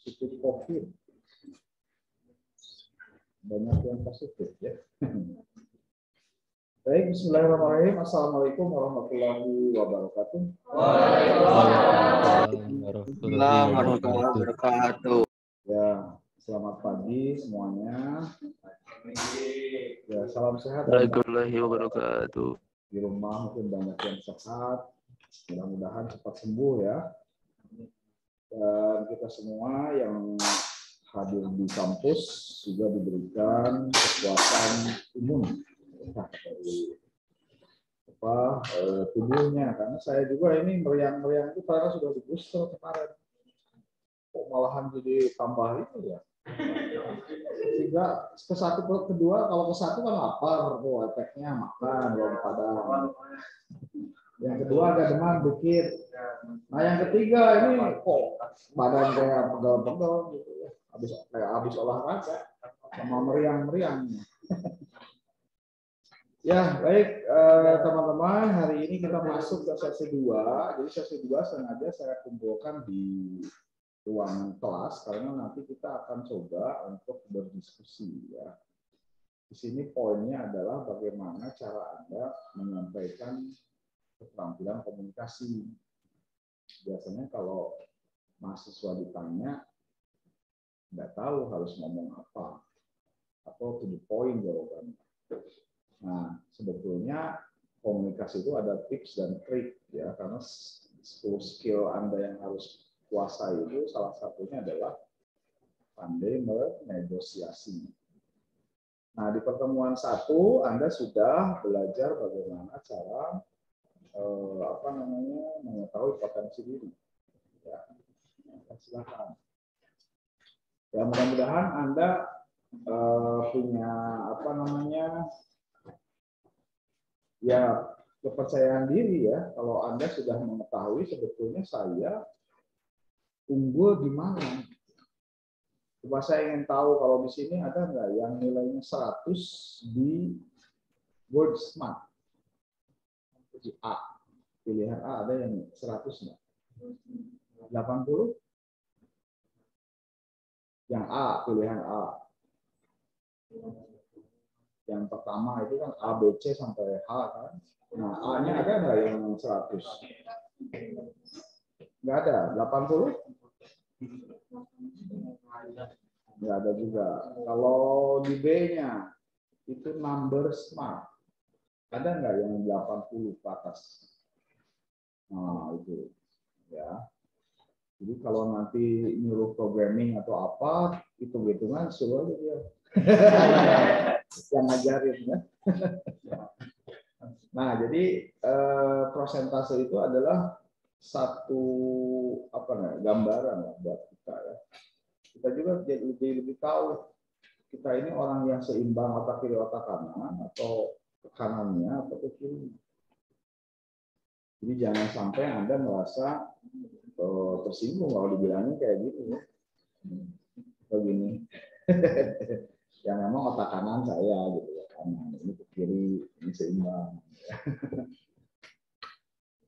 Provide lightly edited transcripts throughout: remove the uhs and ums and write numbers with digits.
positif COVID. Banyak yang positif ya. Baik, bismillahirrahmanirrahim. Assalamualaikum warahmatullahi wabarakatuh. Waalaikumsalam warahmatullahi wabarakatuh. Ya, selamat pagi semuanya. Ya, salam sehat. Waalaikumsalam wabarakatuh. Di rumah mungkin banyak yang sehat. Mudah-mudahan cepat sembuh ya. Dan kita semua yang hadir di kampus juga diberikan kekuatan imun dari tubuhnya, karena saya juga ini meriang-meriang itu karena sudah di booster kemarin, kok malahan jadi tambah itu ya. Sehingga ke satu ke kedua, kalau ke satu kan lapar tuh efeknya makan kalau padang. Yang kedua agak demam dikit. Nah yang ketiga ini kok badan kayak pegel-pegel gitu ya. Habis olahraga sama meriang-meriang. Ya, baik teman-teman, hari ini kita masuk ke sesi 2. Jadi sesi 2 sengaja saya kumpulkan di ruang kelas karena nanti kita akan coba untuk berdiskusi ya. Di sini poinnya adalah bagaimana cara Anda menyampaikan keterampilan komunikasi. Biasanya kalau mahasiswa ditanya nggak tahu harus ngomong apa atau to the point jawabannya. Nah, sebetulnya komunikasi itu ada tips dan trik ya, karena 10 skill Anda yang harus kuasai itu salah satunya adalah pandai bernegosiasi. Nah, di pertemuan 1 Anda sudah belajar bagaimana cara mengetahui potensi diri. Ya, silakan. Ya, mudah-mudahan Anda punya kepercayaan diri ya. Kalau Anda sudah mengetahui sebetulnya saya unggul di mana. Coba saya ingin tahu kalau di sini ada nggak yang nilainya 100 di Word Smart. Di A. Pilihan A ada yang 100 nggak? 80? Yang A, pilihan A. Yang pertama itu kan A, B, C sampai H kan. Nah, A-nya ada nggak yang 100? Nggak ada. 80? Nggak ada juga. Kalau di B-nya itu number smart. Ada nggak yang 80 ke atas? Nah, itu. Ya. Jadi kalau nanti nyuruh programming atau apa, hitung-hitungan suruh aja dia. Yang ngajarin ya. Nah, jadi prosentase itu adalah satu gambaran lah buat kita ya. Kita juga jadi lebih tahu kita ini orang yang seimbang otak kiri otak kanan atau ke kanannya atau ke kiri. Jadi jangan sampai Anda merasa tersinggung kalau dibilangin kayak gitu ya. Begini. Yang memang otak kanan saya gitu ya, kanan ini ke kiri, ini seimbang.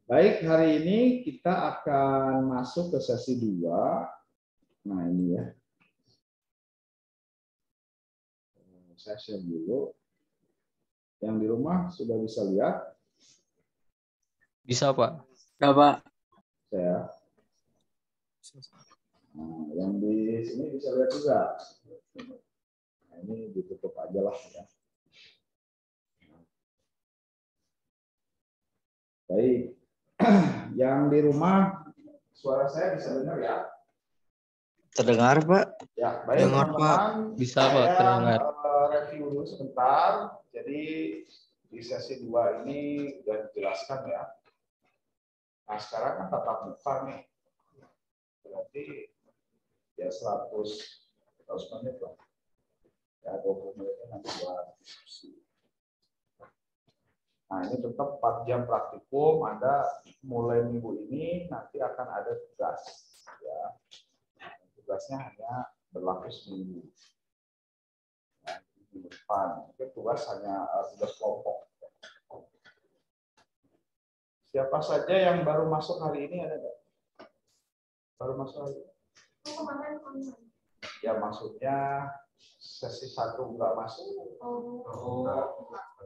Baik, hari ini kita akan masuk ke sesi 2. Nah, ini ya. Saya share dulu. Yang di rumah sudah bisa lihat? Bisa, Pak. Ya, Pak. Saya. Nah, yang di sini bisa lihat juga. Nah, ini ditutup aja lah ya. Baik. Yang di rumah suara saya bisa dengar ya? Terdengar, Pak? Ya, baik teman-teman. Bisa, Pak, terdengar. Review dulu sebentar. Jadi di sesi 2 ini sudah dijelaskan ya. Nah, sekarang kan tatap muka nih. Berarti ya 100 menit lah. Ya, 20 menitnya nanti buat diskusi. Nah, ini tetap 4 jam praktikum. Anda mulai minggu ini nanti akan ada tugas. Ya. Tugasnya hanya berlaku seminggu. Nah, minggu depan. Mungkin tugas hanya tugas kelompok. Siapa saja yang baru masuk hari ini ada nggak? Baru masuk hari ini? Ya maksudnya sesi 1 nggak masuk. Nggak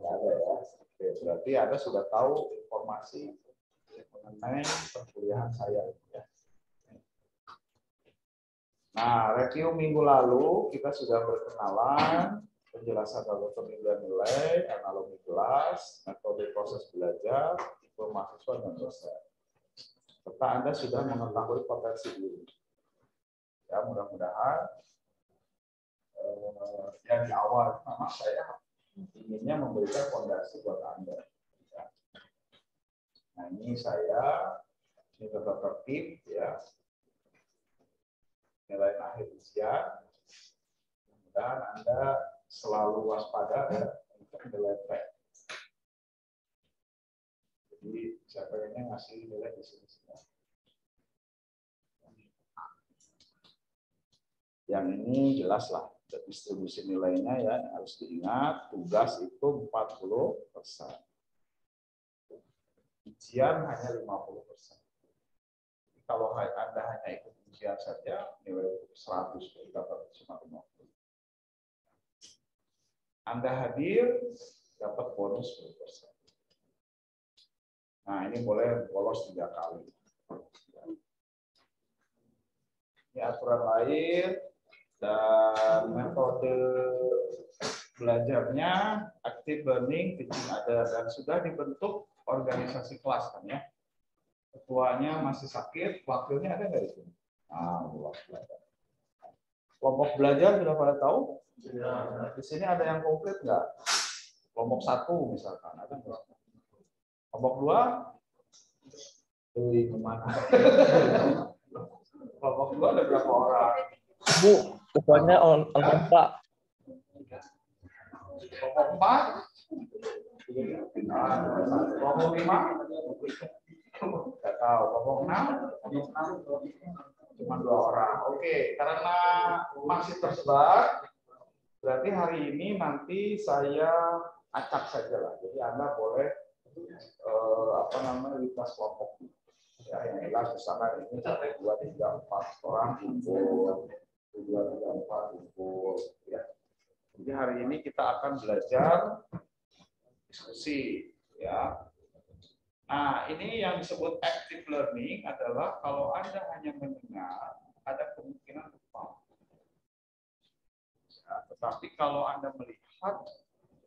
ada ya. Oke, berarti Anda sudah tahu informasi mengenai perkuliahan saya. Ya. Nah, review minggu lalu kita sudah berkenalan, penjelasan dalam nilai, analogi kelas, metode proses belajar, tipe mahasiswa dan dosen. Serta Anda sudah mengetahui potensi diri. Ya, mudah-mudahan yang di awal memang saya inginnya memberikan fondasi buat Anda. Ya. Nah, ini tetap tertib ya. Nilai akhir ujian. Mudah-mudahan Anda selalu waspada ya untuk nilai track. Jadi saya pengennya ngasih nilai di sini semua. Yang ini jelas lah distribusi nilainya ya harus diingat, tugas itu 40%. Ujian hanya 50%. Kalau Anda hanya ikut ujian saja nilai 100 dapat cuma 50. Anda hadir dapat bonus 10%. Nah, ini boleh bolos 3 kali. Ini aturan lain dan metode belajarnya active learning, teaching ada dan sudah dibentuk organisasi kelas kan ya. Ketuanya masih sakit, wakilnya ada nggak itu? Nah, kelompok belajar sudah pada tahu? Ya. Di sini ada yang komplit nggak? Kelompok 1 misalkan ada nggak? Kelompok 2? Kemana? Kelompok 2 ada berapa orang? Bu, ketuanya on Pak. Kelompok 4? Kelompok 5? Tidak tahu. Kelompok 6? Cuma 2 orang. Oke, karena masih tersebar, berarti hari ini nanti saya acak saja lah. Jadi Anda boleh lintas kelompok. Ya, yang jelas misalkan ini 2, 3, 4 orang kumpul, 2, 3, 4 kumpul. Ya. Jadi hari ini kita akan belajar diskusi. Ya. Nah, ini yang disebut active learning adalah kalau Anda hanya mendengar, ada kemungkinan lupa. Ya, tetapi kalau Anda melihat,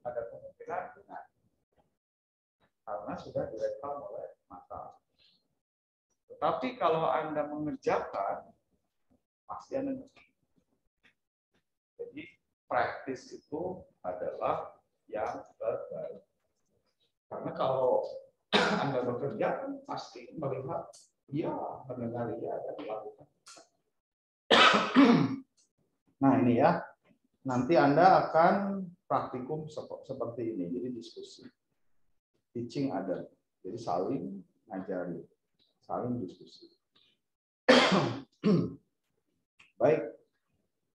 ada kemungkinan dengar. Karena sudah direkam oleh mata. Tetapi kalau Anda mengerjakan, pasti Anda ngerti. Jadi, praktis itu adalah yang terbaik. Karena kalau Anda bekerja, pasti melihat, ya, mendengar, ya, dan melakukan. Nah, ini ya. Nanti Anda akan praktikum seperti ini. Jadi, diskusi. Teaching ada. Jadi, saling ngajari. Saling diskusi. Baik,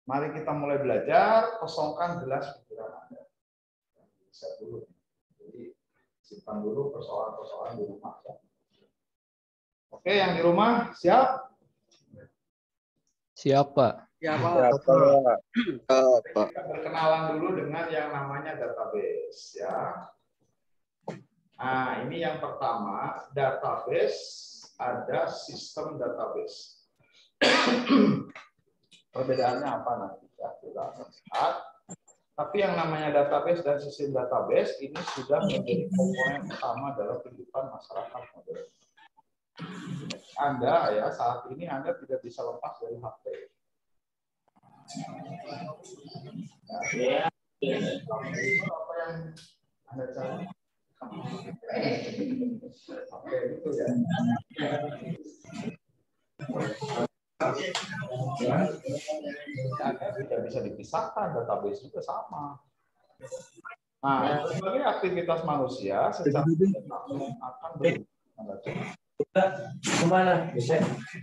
mari kita mulai belajar. Kosongkan gelas pikiran Anda. Bisa dulu. Jadi simpan dulu persoalan-persoalan di rumah. Oke, yang di rumah siap? Siap, Pak. Siapa? Kita berkenalan dulu dengan yang namanya database. Ya. Nah, ini yang pertama, database. Ada sistem database. Perbedaannya apa nanti ya, kita akan lihat. Tapi yang namanya database dan sistem database ini sudah menjadi komponen utama dalam kehidupan masyarakat modern. Anda ya saat ini Anda tidak bisa lepas dari HP. Ya, apa yang Anda cari? Oke, itu ya. Anda tidak bisa dipisahkan, database juga sama. Nah, sebagai aktivitas manusia secara akan berubah. Kemana?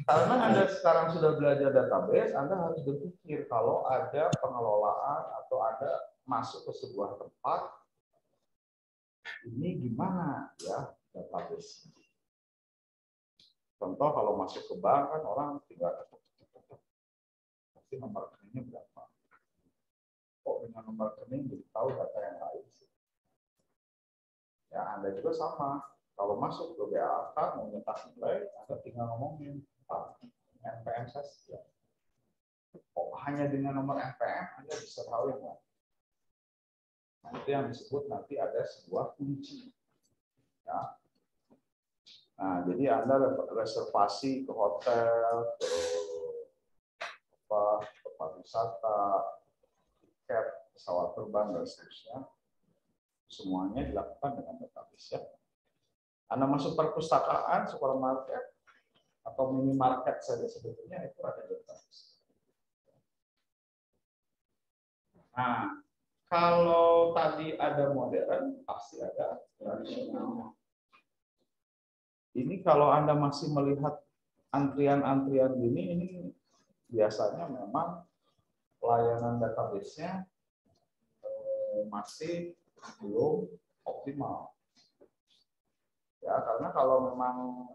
Karena Anda sekarang sudah belajar database, Anda harus berpikir kalau ada pengelolaan atau ada masuk ke sebuah tempat, ini gimana ya database. Contoh kalau masuk ke bank kan orang tinggal nanti nomor rekeningnya berapa. Kok dengan nomor rekening jadi tahu data yang lain? Ya, Anda juga sama. Kalau masuk ke BAK mau nyetak nilai, Anda tinggal ngomongin NPM saja. Kok hanya dengan nomor NPM Anda bisa tahu yang lain. Nah, itu yang disebut nanti ada sebuah kunci. Ya. Nah, jadi Anda reservasi ke hotel, ke tempat wisata, tiket pesawat terbang dan seterusnya, semuanya dilakukan dengan database ya. Anda masuk perpustakaan, supermarket, atau minimarket saja sebetulnya itu ada database. Nah, kalau tadi ada modern, pasti ada tradisional. Ini kalau Anda masih melihat antrian-antrian ini biasanya memang layanan database-nya masih belum optimal. Ya, karena kalau memang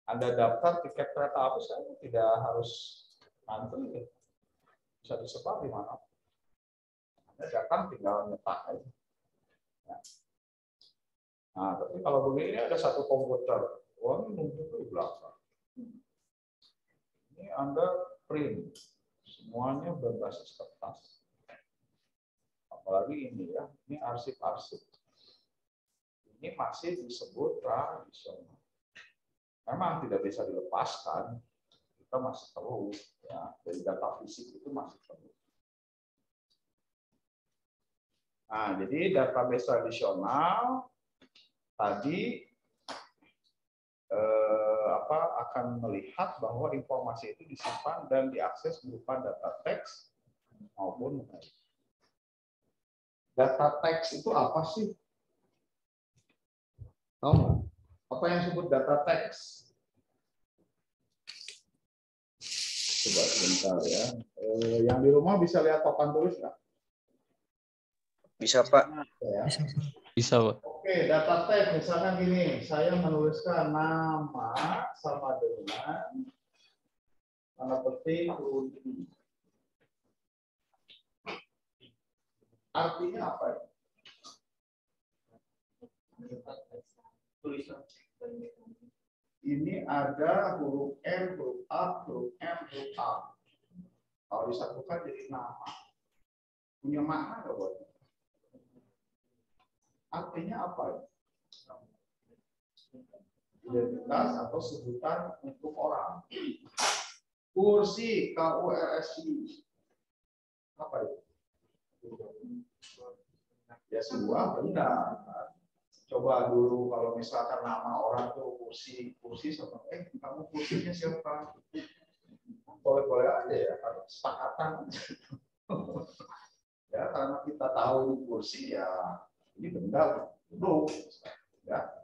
Anda daftar tiket kereta api, saya tidak harus antri, bisa disebar di mana. Anda datang tinggal nyetak aja. Ya. Nah, tapi kalau begini ada satu komputer, wah ini nunggu di belakang. Ini Anda print, semuanya berbasis kertas. Apalagi ini ya, ini arsip-arsip. Ini masih disebut tradisional. Memang tidak bisa dilepaskan, kita masih perlu ya, dari data fisik itu masih perlu. Nah, jadi database tradisional tadi akan melihat bahwa informasi itu disimpan dan diakses berupa data teks maupun numeric. Data teks itu apa sih? Tahu nggak? Apa yang disebut data teks? Coba sebentar ya. Yang di rumah bisa lihat papan tulis nggak? Bisa, Pak. Ya. Bisa, Pak. Oke, data teks misalkan gini, saya menuliskan nama sama dengan tanda petik Rudi. Artinya apa ya? Tulisan. Ini ada huruf M, huruf A, huruf M, huruf A. Kalau disatukan jadi nama. Punya makna nggak buat? Artinya apa ya? Identitas atau sebutan untuk orang. Kursi, KURSI. Apa itu? Ya sebuah benda. Coba dulu kalau misalkan nama orang tuh kursi sama kamu kursinya siapa? Boleh-boleh aja ya, kalau sepakatan. Ya karena kita tahu kursi ya ini benda duduk. Ya.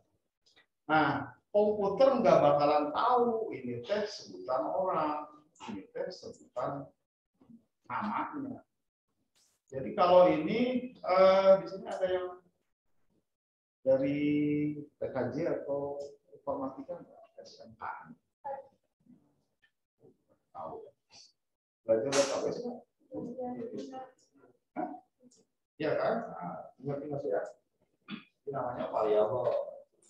Nah, komputer nggak bakalan tahu ini teh sebutan orang, ini teh sebutan namanya. Jadi kalau ini di sini ada yang dari TKJ atau informatika nggak? SMK. Tahu. Belajar database nggak? Ya kan? Ingat ya. Ini namanya variabel.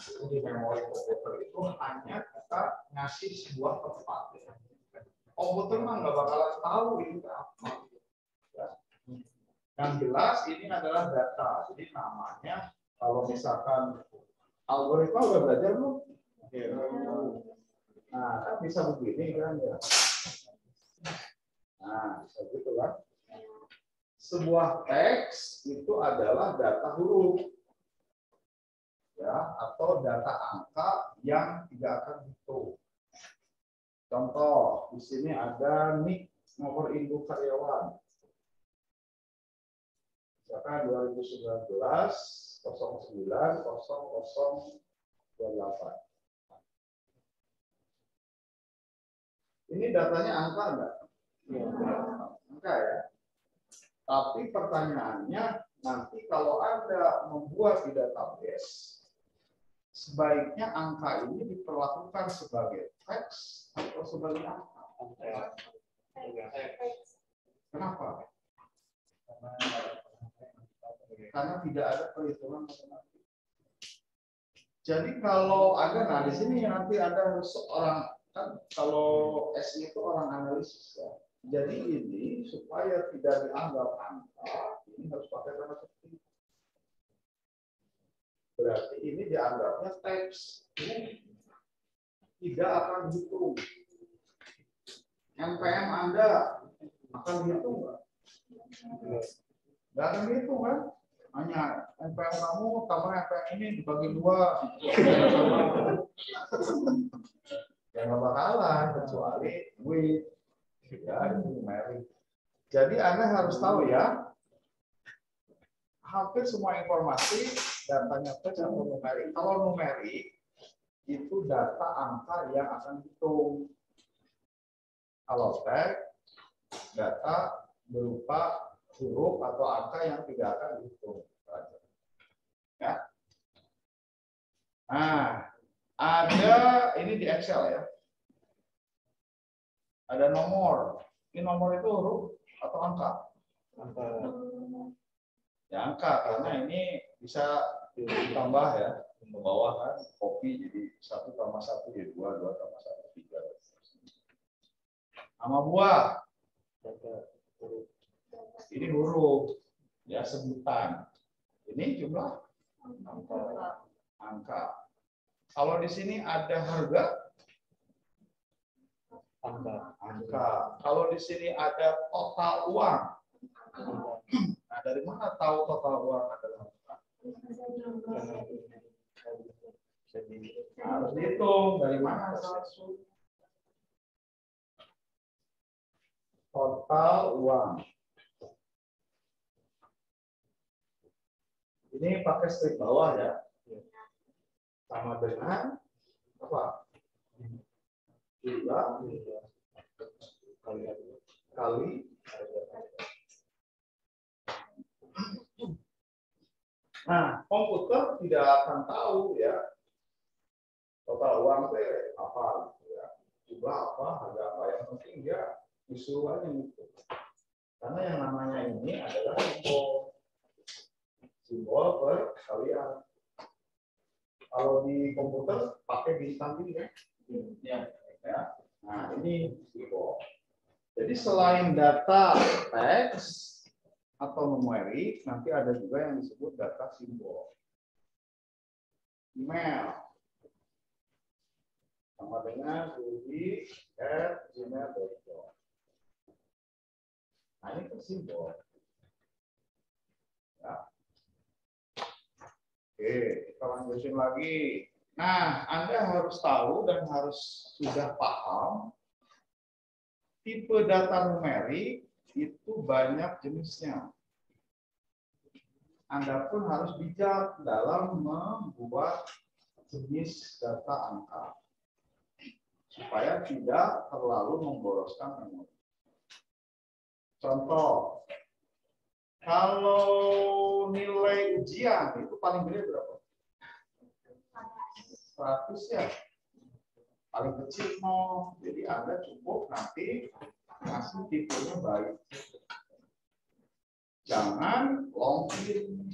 Itu di memori komputer itu hanya kita ngasih sebuah tempat. Ya. Komputer mah nggak bakalan tahu ini apa. Ya. Yang jelas ini adalah data. Jadi namanya kalau misalkan algoritma udah belajar belum? Nah, kan bisa begini kan ya. Nah, seperti itu kan. Sebuah teks itu adalah data huruf. Ya, atau data angka yang tidak akan dihitung. Contoh, di sini ada NIK nomor induk karyawan. Misalkan 2019 09 0028. Ini datanya angka enggak? Ya. Angka ya. Tapi pertanyaannya nanti kalau Anda membuat di database, sebaiknya angka ini diperlakukan sebagai teks atau sebagai angka? Kenapa? Karena tidak ada perhitungan matematik. Jadi kalau ada, nah di sini nanti ada seorang, kan kalau SI itu orang analisis ya. Jadi ini supaya tidak dianggap angka, ini harus pakai tanda petik. Berarti ini dianggapnya teks, tidak akan dihitung. NPM Anda akan dihitung nggak? Nggak akan dihitung kan? Hanya NPM kamu tambah NPM ini dibagi 2. Ya nggak bakalan kecuali duit. Ya, itu numerik. Jadi Anda harus tahu ya, hampir semua informasi datanya teks atau numerik. Kalau numerik itu data angka yang akan dihitung. Kalau teks data berupa huruf atau angka yang tidak akan dihitung. Ya. Nah, ada ini di Excel ya. Ada nomor. Ini nomor itu huruf atau angka? Angka. Ya angka, karena ini bisa ditambah ya. Ke bawah kan, kopi jadi 1 tambah 1 jadi 2, 2 tambah 1 3. Nama buah. Ini huruf. Ya sebutan. Ini jumlah angka. Kalau di sini ada harga, angka. Kalau di sini ada total uang, nah dari mana tahu total uang adalah angka? Harus dihitung dari mana asal-usul total uang. Ini pakai strip bawah ya, sama dengan apa? Jumlah kali. Nah, komputer tidak akan tahu ya total uang itu apa, gitu ya. Jumlah apa, harga apa, yang penting dia disuruh aja gitu. Karena yang namanya ini adalah simbol perkalian. Kalau di komputer pakai bintang ini ya. Ya. Nah, ini simbol. Jadi selain data teks atau numerik, nanti ada juga yang disebut data simbol. Email sama dengan ruby@gmail.com. Nah, ini kan simbol. Ya. Oke, kita lanjutin lagi. Nah, Anda harus tahu dan harus sudah paham tipe data numerik itu banyak jenisnya. Anda pun harus bijak dalam membuat jenis data angka supaya tidak terlalu memboroskan memori. Contoh, kalau nilai ujian itu paling gede berapa? 100 ya. Paling kecil 0. Jadi Anda cukup nanti ngasih tipenya baik. Jangan long in.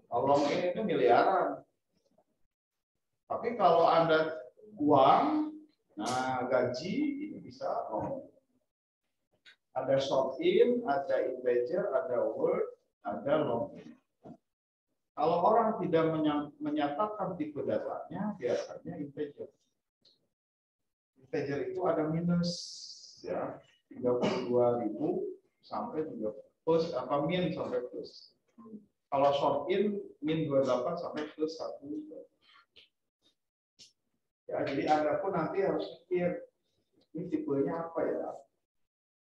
Kalau long in itu miliaran. Tapi kalau Anda uang, nah gaji ini bisa long. Ada short in, ada integer, ada word, ada long in. Kalau orang tidak menyatakan tipe datanya, biasanya integer. Integer itu ada minus, ya, 32.000 sampai 30 plus apa min sampai plus. Kalau short in min 28 sampai plus 1. Ya, jadi Anda pun nanti harus pikir ini tipenya apa ya.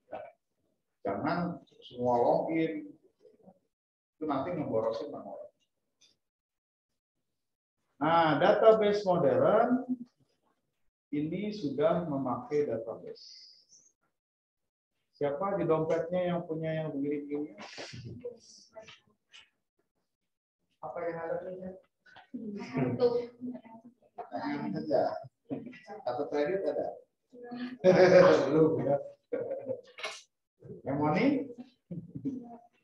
Ya. Jangan semua login itu nanti ngeborosin nomor. Nah, database modern ini sudah memakai database. Siapa di dompetnya yang punya yang begini-begini? Apa yang ada punya? Ada. Atau kredit ada? Belum ya. Mnemonic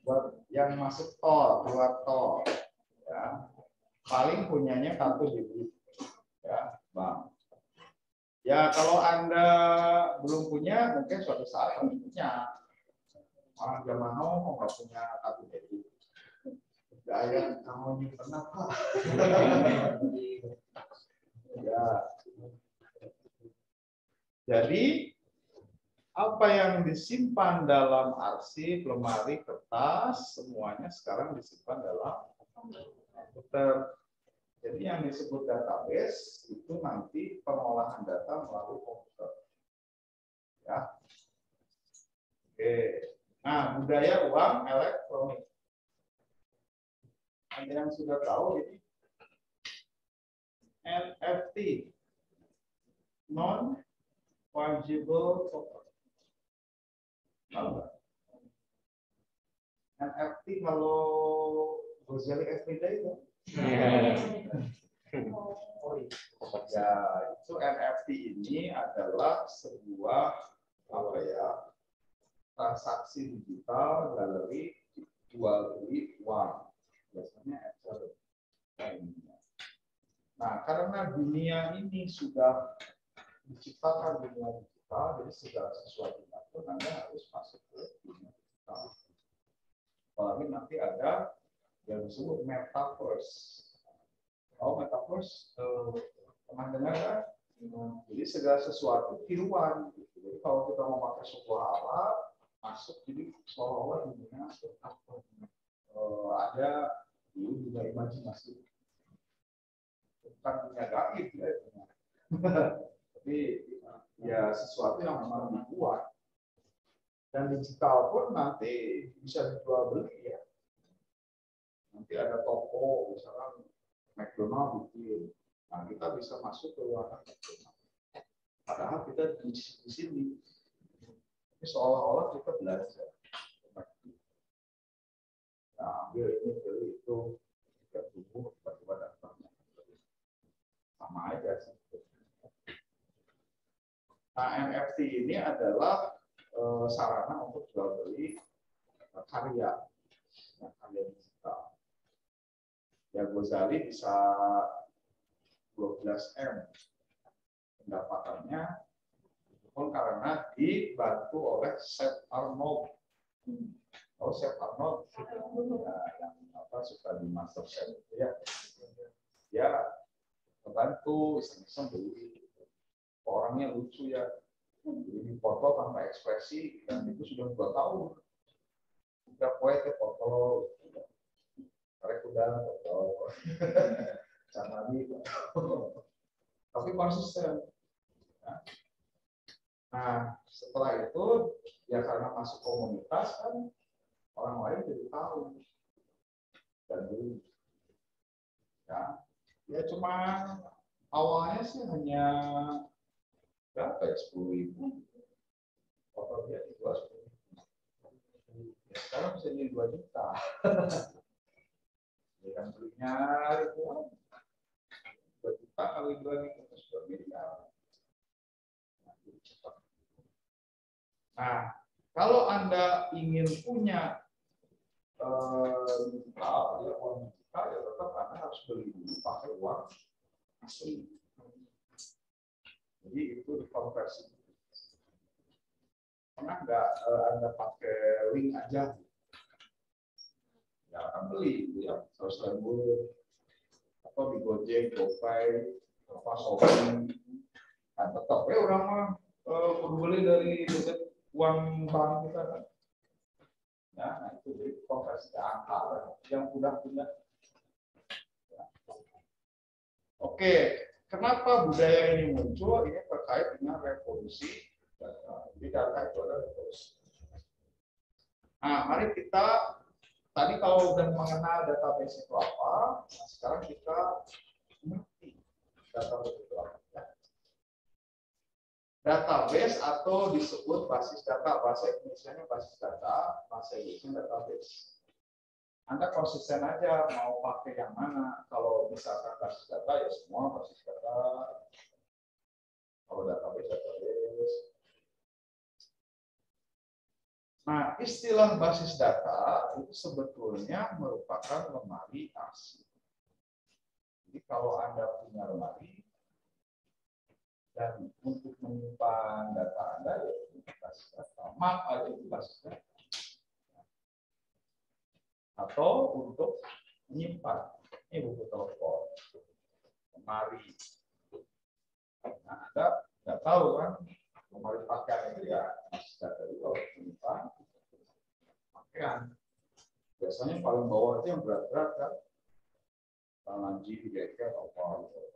buat yang masuk tol, keluar tol, ya. Paling punyanya kartu debit, ya, Bang. Ya kalau Anda belum punya, mungkin suatu saat Anda punya. Orang zaman now kok nggak punya kartu debit. Gaya kamu ini pernah Pak? Ya. Jadi apa yang disimpan dalam arsip, lemari, kertas, semuanya sekarang disimpan dalam komputer. Jadi yang disebut database itu nanti pengolahan data melalui komputer. Ya. Oke. Nah, budaya uang elektronik. Ada yang sudah tahu ini NFT, non fungible token. NFT kalau Gozali everyday itu. Ya, itu NFT ini adalah sebuah apa ya, transaksi digital galeri jual beli uang. Biasanya Excel. Nah, karena dunia ini sudah diciptakan dunia digital, jadi segala sesuatu itu Anda harus masuk ke dunia digital. Apalagi nanti ada yang disebut metaverse. Oh, metaverse pernah dengar kan? Jadi segala sesuatu tiruan. Jadi kalau kita mau pakai sebuah alat, masuk jadi seolah-olah dunia ada dulu dunia imajinasi. Bukan dunia gaib ya. Tapi ya sesuatu yang memang dibuat. Dan digital pun nanti bisa dijual beli ya. Nanti ada toko, misalnya McDonald bikin. Nah, kita bisa masuk ke ruangan McDonald. Padahal kita di sini. Ini seolah-olah kita belajar. Nah, ambil ini, beli itu, tidak tunggu, tiba-tiba datang. Sama aja sih. Nah, NFT ini adalah sarana untuk jual beli karya, karya digital. Ya Gozali bisa 12M pendapatannya, pun karena dibantu oleh Seth Arnold. Oh, Seth Arnold, ya, yang apa suka di MasterChef itu ya, dia membantu iseng-iseng beli. Orangnya lucu ya. Jadi foto tanpa ekspresi dan itu sudah 2 tahun. Udah poet ke foto, tarik udah foto, lagi, tapi konsisten. Nah setelah itu ya karena masuk komunitas kan orang lain jadi tahu dan dulu ya cuma awalnya sih hanya berapa ya 10.000. Foto dia dijual 10.000. Ya, sekarang bisa jadi 2 juta. Yang belinya itu 2 juta kali 2 itu 2 miliar. Nah, kalau Anda ingin punya digital, ya uang digital, ya tetap Anda harus beli dulu pakai uang asli. Jadi itu dikonversi. Pernah nggak Anda pakai link aja? Ya akan beli, ya 100.000 atau di Gojek, GoPay, apa Shopee. Nah, tetap ya orang mah perlu beli dari uang bank kita kan. Nah, itu jadi konversi angka yang udah punya. Ya. Oke, kenapa budaya ini muncul? Ini terkait dengan revolusi data. Jadi data itu adalah revolusi. Nah, mari kita tadi kalau udah mengenal database itu apa, nah sekarang kita mengerti database itu apa. Ya. Database atau disebut basis data, bahasa Indonesia-nya basis data, bahasa Inggrisnya database. Anda konsisten aja mau pakai yang mana. Kalau misalkan basis data ya semua basis data. Kalau database. Nah, istilah basis data itu sebetulnya merupakan lemari arsip. Jadi kalau Anda punya lemari dan untuk menyimpan data Anda ya basis data, map aja itu basis data. Atau untuk menyimpan ini buku telepon, lemari. Nah, Anda nggak tahu kan lemari pakaian itu ya basis data itu kalau menyimpan pakaian. Biasanya paling bawah itu yang berat-berat kan. Tangan digeser apa gitu.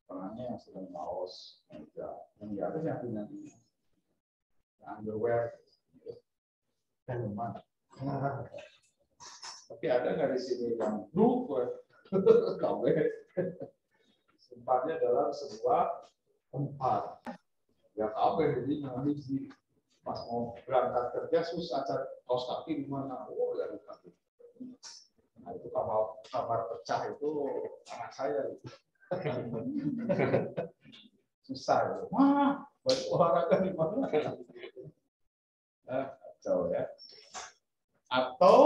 Tangannya yang sedang kaos, yang di atas yang punya underwear, dan mana? Tapi ada nggak di sini yang KW? Tempatnya adalah sebuah tempat. Ya KW jadi nanti di pas mau berangkat kerja susah cari kaos kaki di mana? Oh ya kaki. Nah, itu kamar pecah itu anak saya gitu. Susah ya. Wah, baju olahraga di mana? Kacau ya. Atau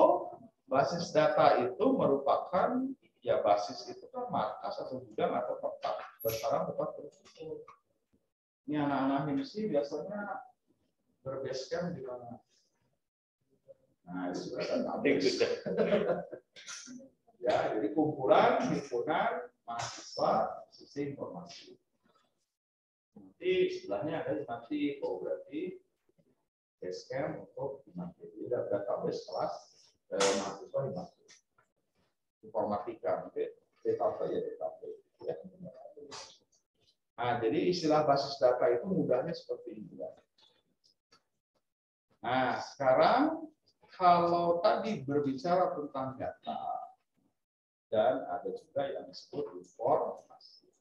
basis data itu merupakan ya basis itu kan markas atau gudang atau tempat bersarang tempat berkumpul. Ini anak-anak HIMSI biasanya berbasecamp di mana? Nah, itu sudah database. Ya, jadi kumpulan himpunan mahasiswa sisi informasi. Nanti sebelahnya ada nanti berarti basecamp untuk jadi database kelas mahasiswa informatika nanti DKV ya DKV. Nah, jadi istilah basis data itu mudahnya seperti ini. Nah, sekarang kalau tadi berbicara tentang data dan ada juga yang disebut informasi.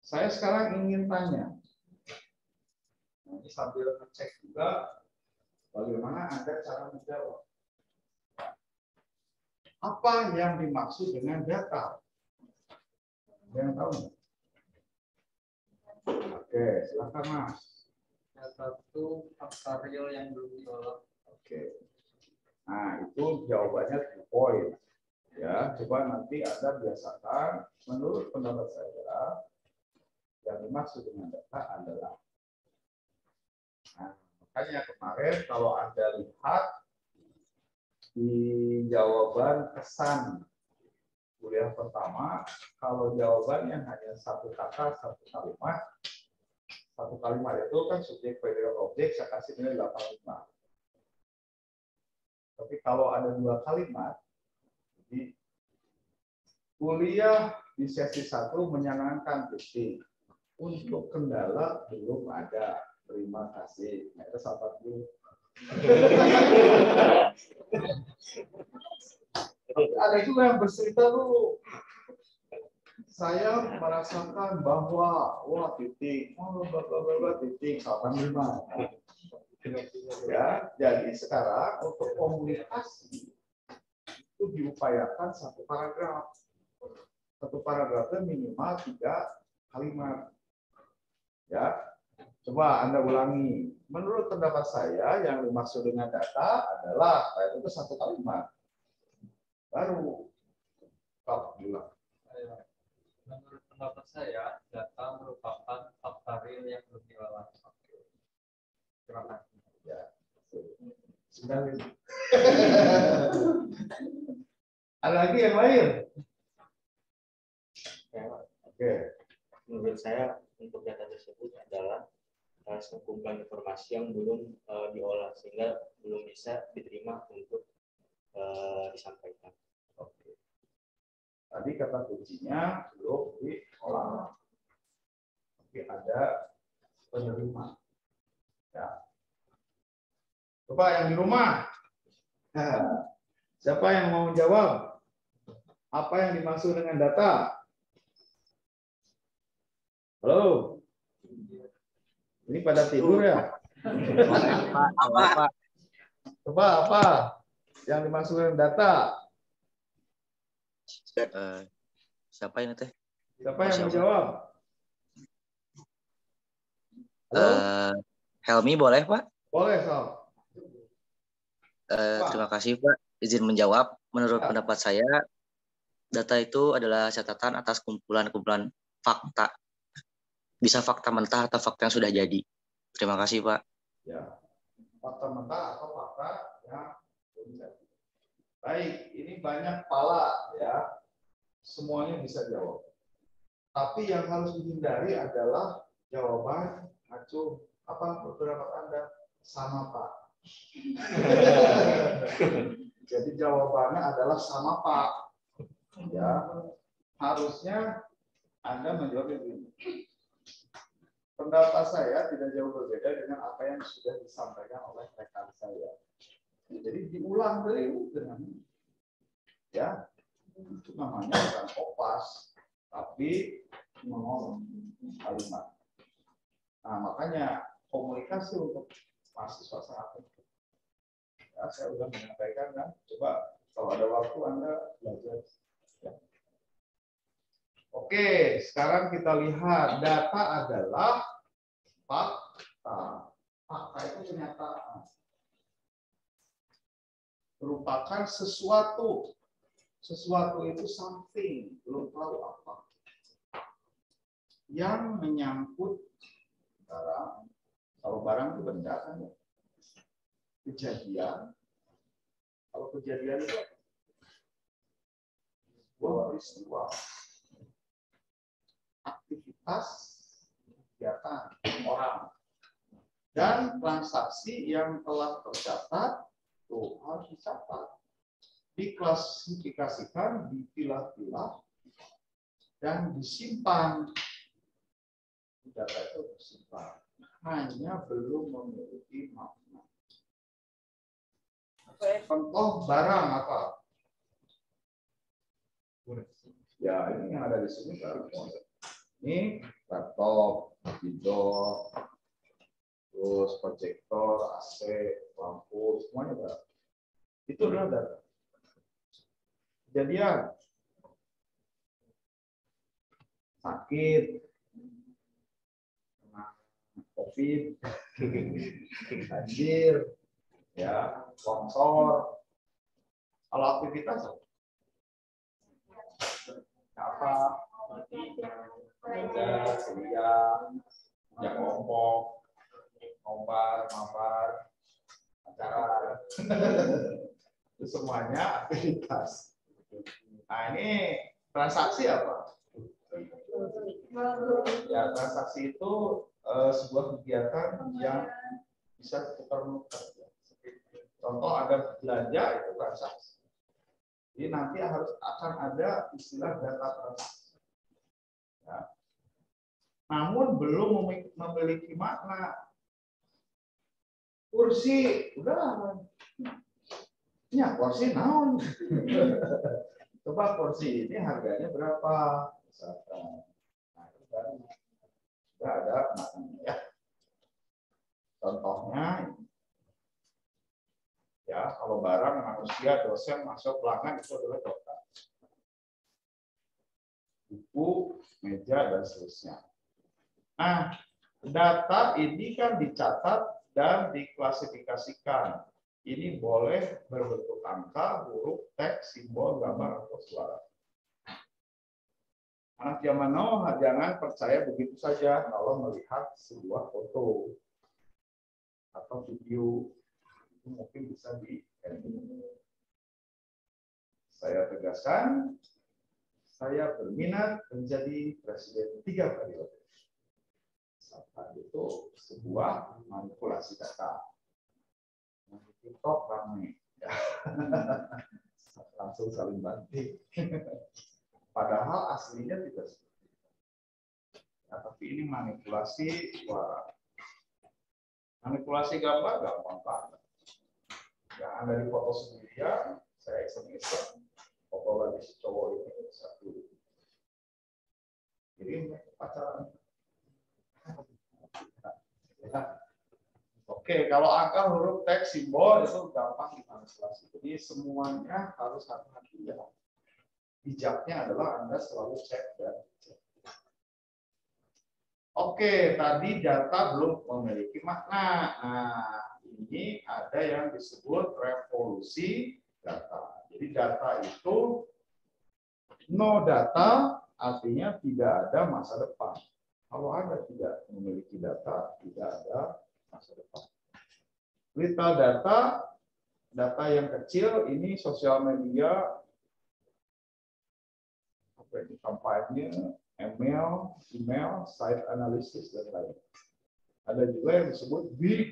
Saya sekarang ingin tanya. Nanti sambil ngecek juga bagaimana Anda cara menjawab. Apa yang dimaksud dengan data? Yang tahu? Oke, silakan Mas. Data itu fakta real yang belum diolah. Oke. Nah, itu jawabannya 2 poin. Ya, coba nanti Anda biasakan. Menurut pendapat saya, yang dimaksud dengan data adalah. Nah, makanya kemarin kalau Anda lihat di jawaban kesan kuliah pertama, kalau jawabannya hanya satu kata, satu kalimat itu kan subjek, prediksi, objek, saya kasih nilai 85. Tapi kalau ada 2 kalimat, jadi kuliah di sesi 1 menyenangkan titik. Untuk kendala belum ada. Terima kasih. Nah, itu sahabat dulu. Ada juga yang bercerita dulu. Saya merasakan bahwa titik, titik 85. Ya, jadi sekarang untuk komunikasi itu diupayakan satu paragraf. Satu paragrafnya minimal 3 kalimat. Ya, coba Anda ulangi. Menurut pendapat saya yang dimaksud dengan data adalah itu satu kalimat. Baru kau bilang. Menurut pendapat saya, data merupakan fakta real yang belum diolah. Terima kasih. Ya. Sudah. Ada lagi yang lain? Oke. Menurut saya untuk data tersebut adalah sekumpulan informasi yang belum diolah sehingga belum bisa diterima untuk disampaikan. Oke. Tadi kata kuncinya belum diolah. Tapi ada penerima. Ya. Coba yang di rumah. Nah, siapa yang mau jawab? Apa yang dimaksud dengan data? Halo. Ini pada tidur ya? Apa? Coba apa yang dimaksud dengan data? Siapa ini teh? Siapa yang mau jawab? Halo? Helmi boleh Pak? Boleh, Sal. Terima kasih Pak. Izin menjawab. Menurut pendapat saya, data itu adalah catatan atas kumpulan-kumpulan fakta. Bisa fakta mentah atau fakta yang sudah jadi. Terima kasih Pak. Ya, fakta mentah atau fakta yang belum jadi. Baik, ini banyak pala ya. Semuanya bisa jawab. Tapi yang harus dihindari adalah jawaban acuh apa beberapa Anda sama Pak. Jadi jawabannya adalah sama Pak. Ya, harusnya Anda menjawab begini. Pendapat saya tidak jauh berbeda dengan apa yang sudah disampaikan oleh rekan saya. Jadi diulang dengan ya itu namanya bukan kopas, tapi mengolong kalimat. Nah makanya komunikasi untuk mahasiswa sangat penting. Ya, saya sudah menyampaikan kan, coba kalau ada waktu Anda belajar. Ya. Oke, sekarang kita lihat data adalah fakta. Fakta itu kenyataan. Merupakan sesuatu. Sesuatu itu something, belum tahu apa. Yang menyangkut barang. Kalau barang itu benda kan ya. Kejadian. Kalau kejadian itu sebuah peristiwa. Aktivitas kegiatan orang dan transaksi yang telah tercatat tuh harus dicatat, diklasifikasikan, dipilah-pilah dan disimpan. Data itu disimpan, hanya belum memiliki makna. Contoh barang apa? Ya ini yang ada di sini barang. Ini laptop, video, terus proyektor, AC, lampu, semuanya ada. Itu adalah data. Kejadian sakit, COVID, banjir, ya, longsor. Kalau aktivitas apa? Kerja, kuliah, kerja kelompok, nobar, mabar, acara, itu semuanya aktivitas. Nah ini transaksi apa? Ya transaksi itu sebuah kegiatan yang bisa tukar-menukar. Contoh ada belanja itu transaksi. Jadi nanti akan ada istilah data transaksi. Ya. Namun belum memiliki makna. Kursi, udah. Ya, kursi naon. Coba kursi ini harganya berapa? Misalkan. Nah, itu baru sudah ada maknanya ya. Contohnya, ya kalau barang manusia, dosen, masuk pelanggan itu adalah data. Buku, meja, dan seterusnya. Nah, data ini kan dicatat dan diklasifikasikan. Ini boleh berbentuk angka, huruf, teks, simbol, gambar, atau suara. Anak zaman now jangan percaya begitu saja kalau melihat sebuah foto atau video. Itu mungkin bisa di-editing. Saya tegaskan, saya berminat menjadi presiden 3 periode. Saat itu sebuah manipulasi data. TikTok ramai. Ya. Langsung saling banting. Padahal aslinya tidak seperti itu. Ya, tapi ini manipulasi suara. Manipulasi gambar gampang banget. Yang ada di foto sendirian, saya iseng-iseng. Foto lagi si cowok ini satu. Jadi pacaran. Ya. Oke, kalau angka, huruf, teks, simbol itu gampang dimanipulasi. Jadi semuanya harus hati-hati ya. Bijaknya adalah Anda selalu cek dan cek. Oke, tadi data belum memiliki makna. Nah, ini ada yang disebut revolusi data. Jadi data itu no data artinya tidak ada masa depan. Kalau Anda tidak memiliki data, tidak ada masa depan. Little data, data yang kecil ini sosial media, kampanye, email, site analysis dan lain. Ada juga yang disebut big.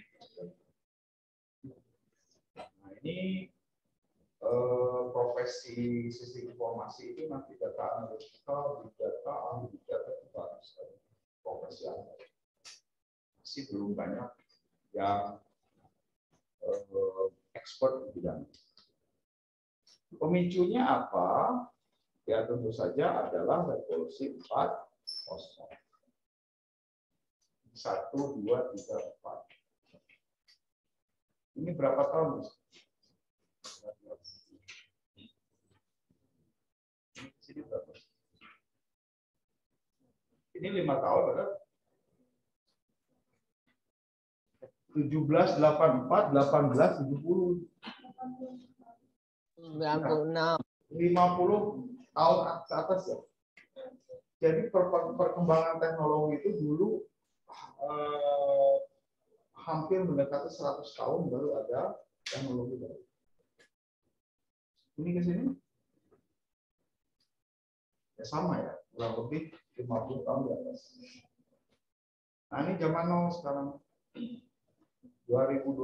Nah, ini profesi sistem informasi itu nanti data analytical, big data, ahli big data itu harus profesi Anda. Masih belum banyak yang expert di bidang. Pemicunya apa? Ya tentu saja adalah revolusi 4.0. 1, 2, 3, 4. Ini berapa tahun? Ini 5 tahun, benar? 17, 84, 18, 70. 96. 50 tahun ke atas ya. Jadi perkembangan teknologi itu dulu hampir mendekati 100 tahun baru ada teknologi baru. Ini ke sini? Ya sama ya, kurang lebih 50 tahun di atas. Nah ini zaman now sekarang. 2020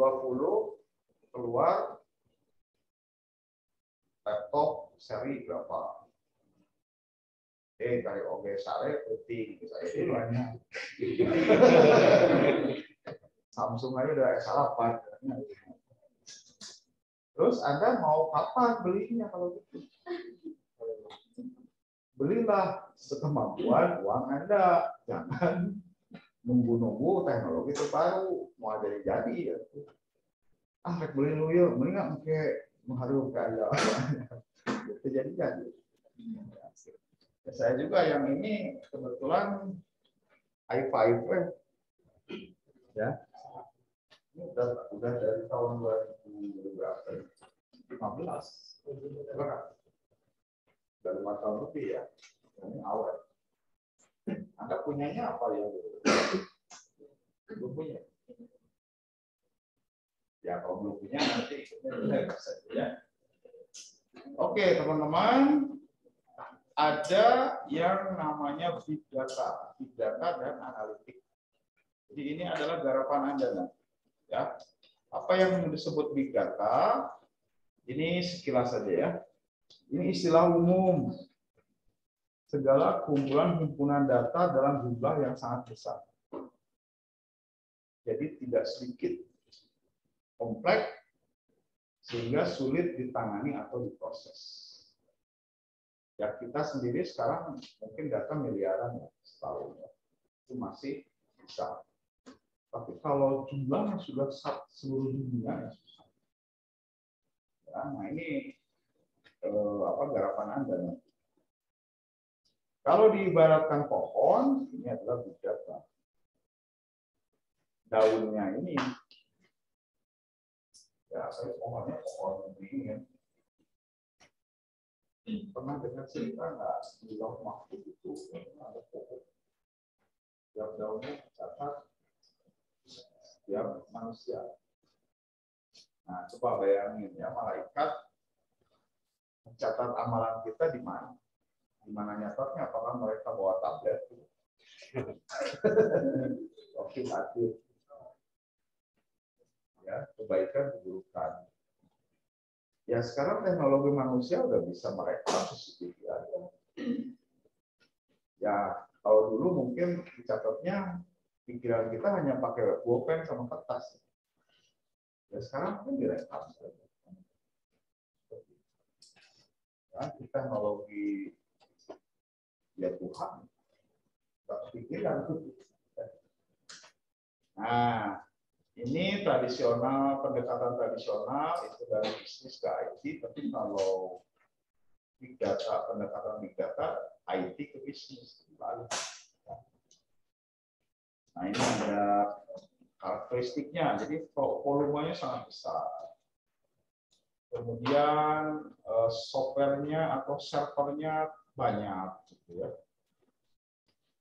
keluar laptop seri berapa? Dari OG Sare penting saya itu banyak. Samsung aja udah S8. Terus Anda mau kapan belinya kalau gitu? Belilah sekemampuan uang Anda, jangan nunggu-nunggu teknologi terbaru mau jadi ya. Beli dulu yuk, mendingan mengharumkan Anda. Itu jadi. Saya juga yang ini kebetulan i5 ya. Ini udah dari tahun 2015. Udah 5 tahun lebih ya. Ini awal. Anda punyanya apa ya? Belum punya. Ya kalau belum punya nanti ya. Oke teman-teman. Ada yang namanya big data dan analitik. Jadi ini adalah garapan Anda, ya. Apa yang disebut big data? Ini sekilas saja ya. Ini istilah umum. Segala kumpulan himpunan data dalam jumlah yang sangat besar. Jadi tidak sedikit, kompleks, sehingga sulit ditangani atau diproses. Ya kita sendiri sekarang mungkin data miliaran ya setahun ya. Itu masih bisa. Tapi kalau jumlahnya sudah seluruh dunia ya susah. Ya, nah ini garapan Anda. Kalau diibaratkan pohon, ini adalah big data. Daunnya ini, ya saya pohonnya pohon beringin. Pernah dengar cerita nggak di Lauh Mahfud itu ada pohon yang daunnya tercatat setiap manusia. Nah coba bayangin ya malaikat mencatat amalan kita di mana? Di mana nyatatnya? Apakah mereka bawa tablet? Oke, adil. Ya kebaikan keburukan. Ya sekarang teknologi manusia udah bisa merekam CCTV aja. Ya kalau dulu mungkin dicatatnya pikiran kita hanya pakai pulpen sama kertas. Ya sekarang kan direkam. Ya, teknologi ya Tuhan. Tak pikiran. Nah. Ini tradisional, pendekatan tradisional itu dari bisnis ke IT, tapi kalau big data, pendekatan big data, IT ke bisnis. Nah ini ada karakteristiknya. Jadi volumenya sangat besar. Kemudian softwarenya atau servernya banyak, gitu ya.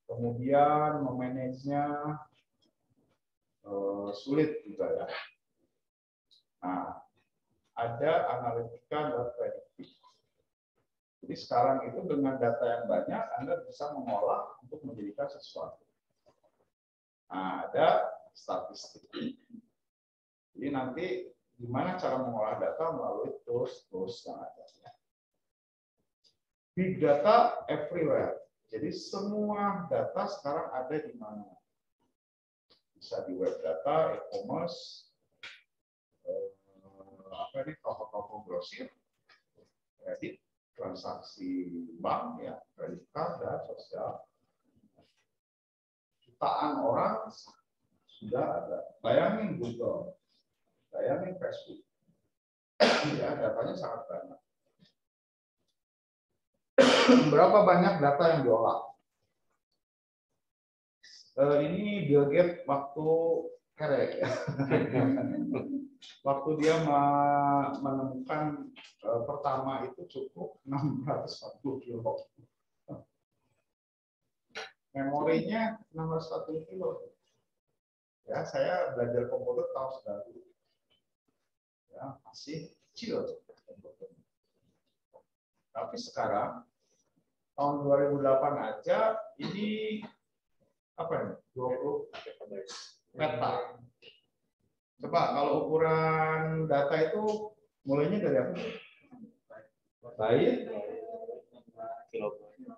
Kemudian memanagenya sulit juga ya. Nah, ada analitika dan prediktif. Jadi sekarang itu dengan data yang banyak, Anda bisa mengolah untuk menjadikan sesuatu. Nah, ada statistik. Jadi nanti gimana cara mengolah data melalui tools yang ada. Big data everywhere. Jadi semua data sekarang ada di mana? Bisa di web data, e-commerce, toko-toko grosir, kredit, transaksi bank, ya, kredit card, dan sosial. Jutaan orang sudah ada. Bayangin Google, bayangin Facebook, ya, datanya sangat banyak. Berapa banyak data yang diolah? Ini Bill Gates waktu kerek, ya. Waktu dia menemukan pertama itu cukup 640 kilo. Memorinya 640 kilo. Ya, saya belajar komputer tahun 90. Ya, masih kecil. Tapi sekarang tahun 2008 aja ini apa ini? 20 peta. Coba kalau ukuran data itu mulainya dari apa? Byte,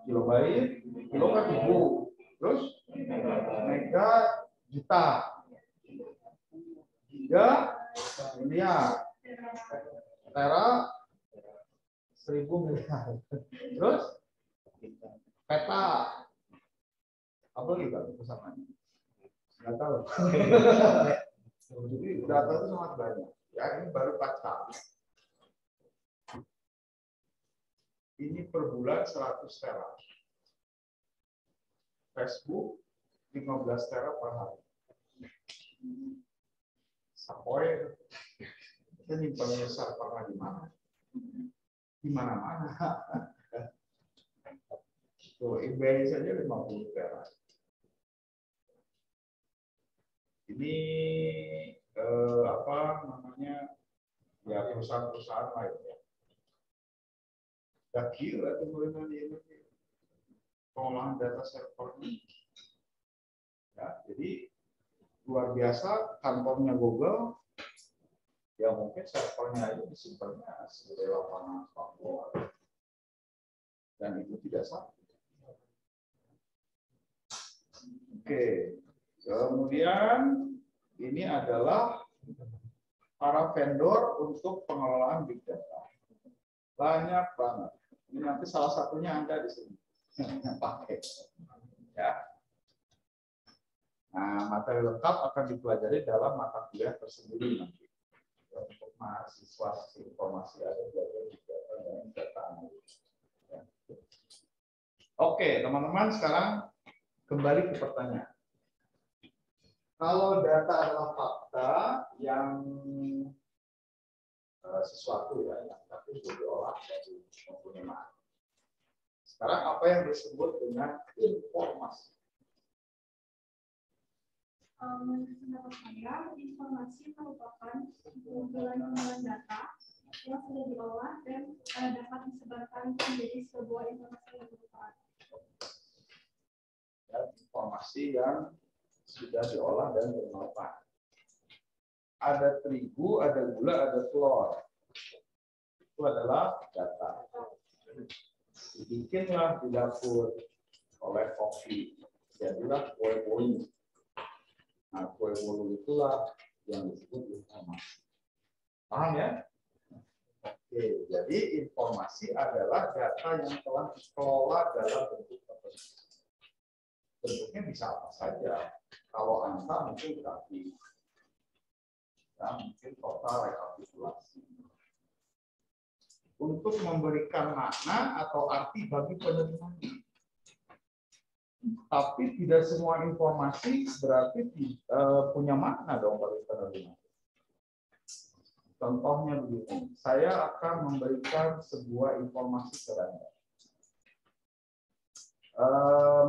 kilobyte, kilo kan ribu, terus mega juta, giga miliar, tera 1000 miliar, terus peta apa gitu kesamanya? Nggak tahu. Jadi data itu sangat banyak. Ya, ini baru 4 kali. Ini per bulan 100 tera. Facebook 15 tera per hari. Sampai kita nyimpannya servernya di mana? Di mana-mana. Tuh, eBay saja 50 tera. Ini apa namanya, ya, perusahaan-perusahaan lain ya. Udah gila tuh mulai di Indonesia. Pengolahan data servernya. Ya, jadi luar biasa kantornya Google. Ya mungkin servernya itu disimpannya sebagai lapangan sepak bola. Dan itu tidak satu. Oke. Kemudian ini adalah para vendor untuk pengelolaan big data. Banyak banget. Ini nanti salah satunya Anda di sini yang pakai. Ya. Nah, materi lengkap akan dipelajari dalam mata kuliah tersendiri nanti. Untuk mahasiswa informasi ada belajar juga dengan data analis. Ya. Oke, teman-teman, sekarang kembali ke pertanyaan. Kalau data adalah fakta yang sesuatu ya, yang tapi sudah diolah dari penggunaan. Sekarang apa yang disebut dengan informasi? Menurut pendapat saya, informasi merupakan kumpulan data yang sudah diolah dan dapat disebarkan menjadi sebuah informasi yang bermanfaat. Ya, informasi yang sudah diolah dan bermanfaat. Ada terigu, ada gula, ada telur. Itu adalah data. Dibikinlah di dapur oleh kopi. Jadilah kue bolu. Nah, kue bolu itulah yang disebut informasi. Paham ya? Oke, jadi informasi adalah data yang telah dikelola dalam bentuk tertentu. Bentuknya bisa apa saja. Kalau angka mungkin grafik, ya, mungkin total rekapitulasi. Untuk memberikan makna atau arti bagi penerimanya. Tapi tidak semua informasi berarti punya makna dong bagi penerima. Contohnya begini, saya akan memberikan sebuah informasi kepada Anda.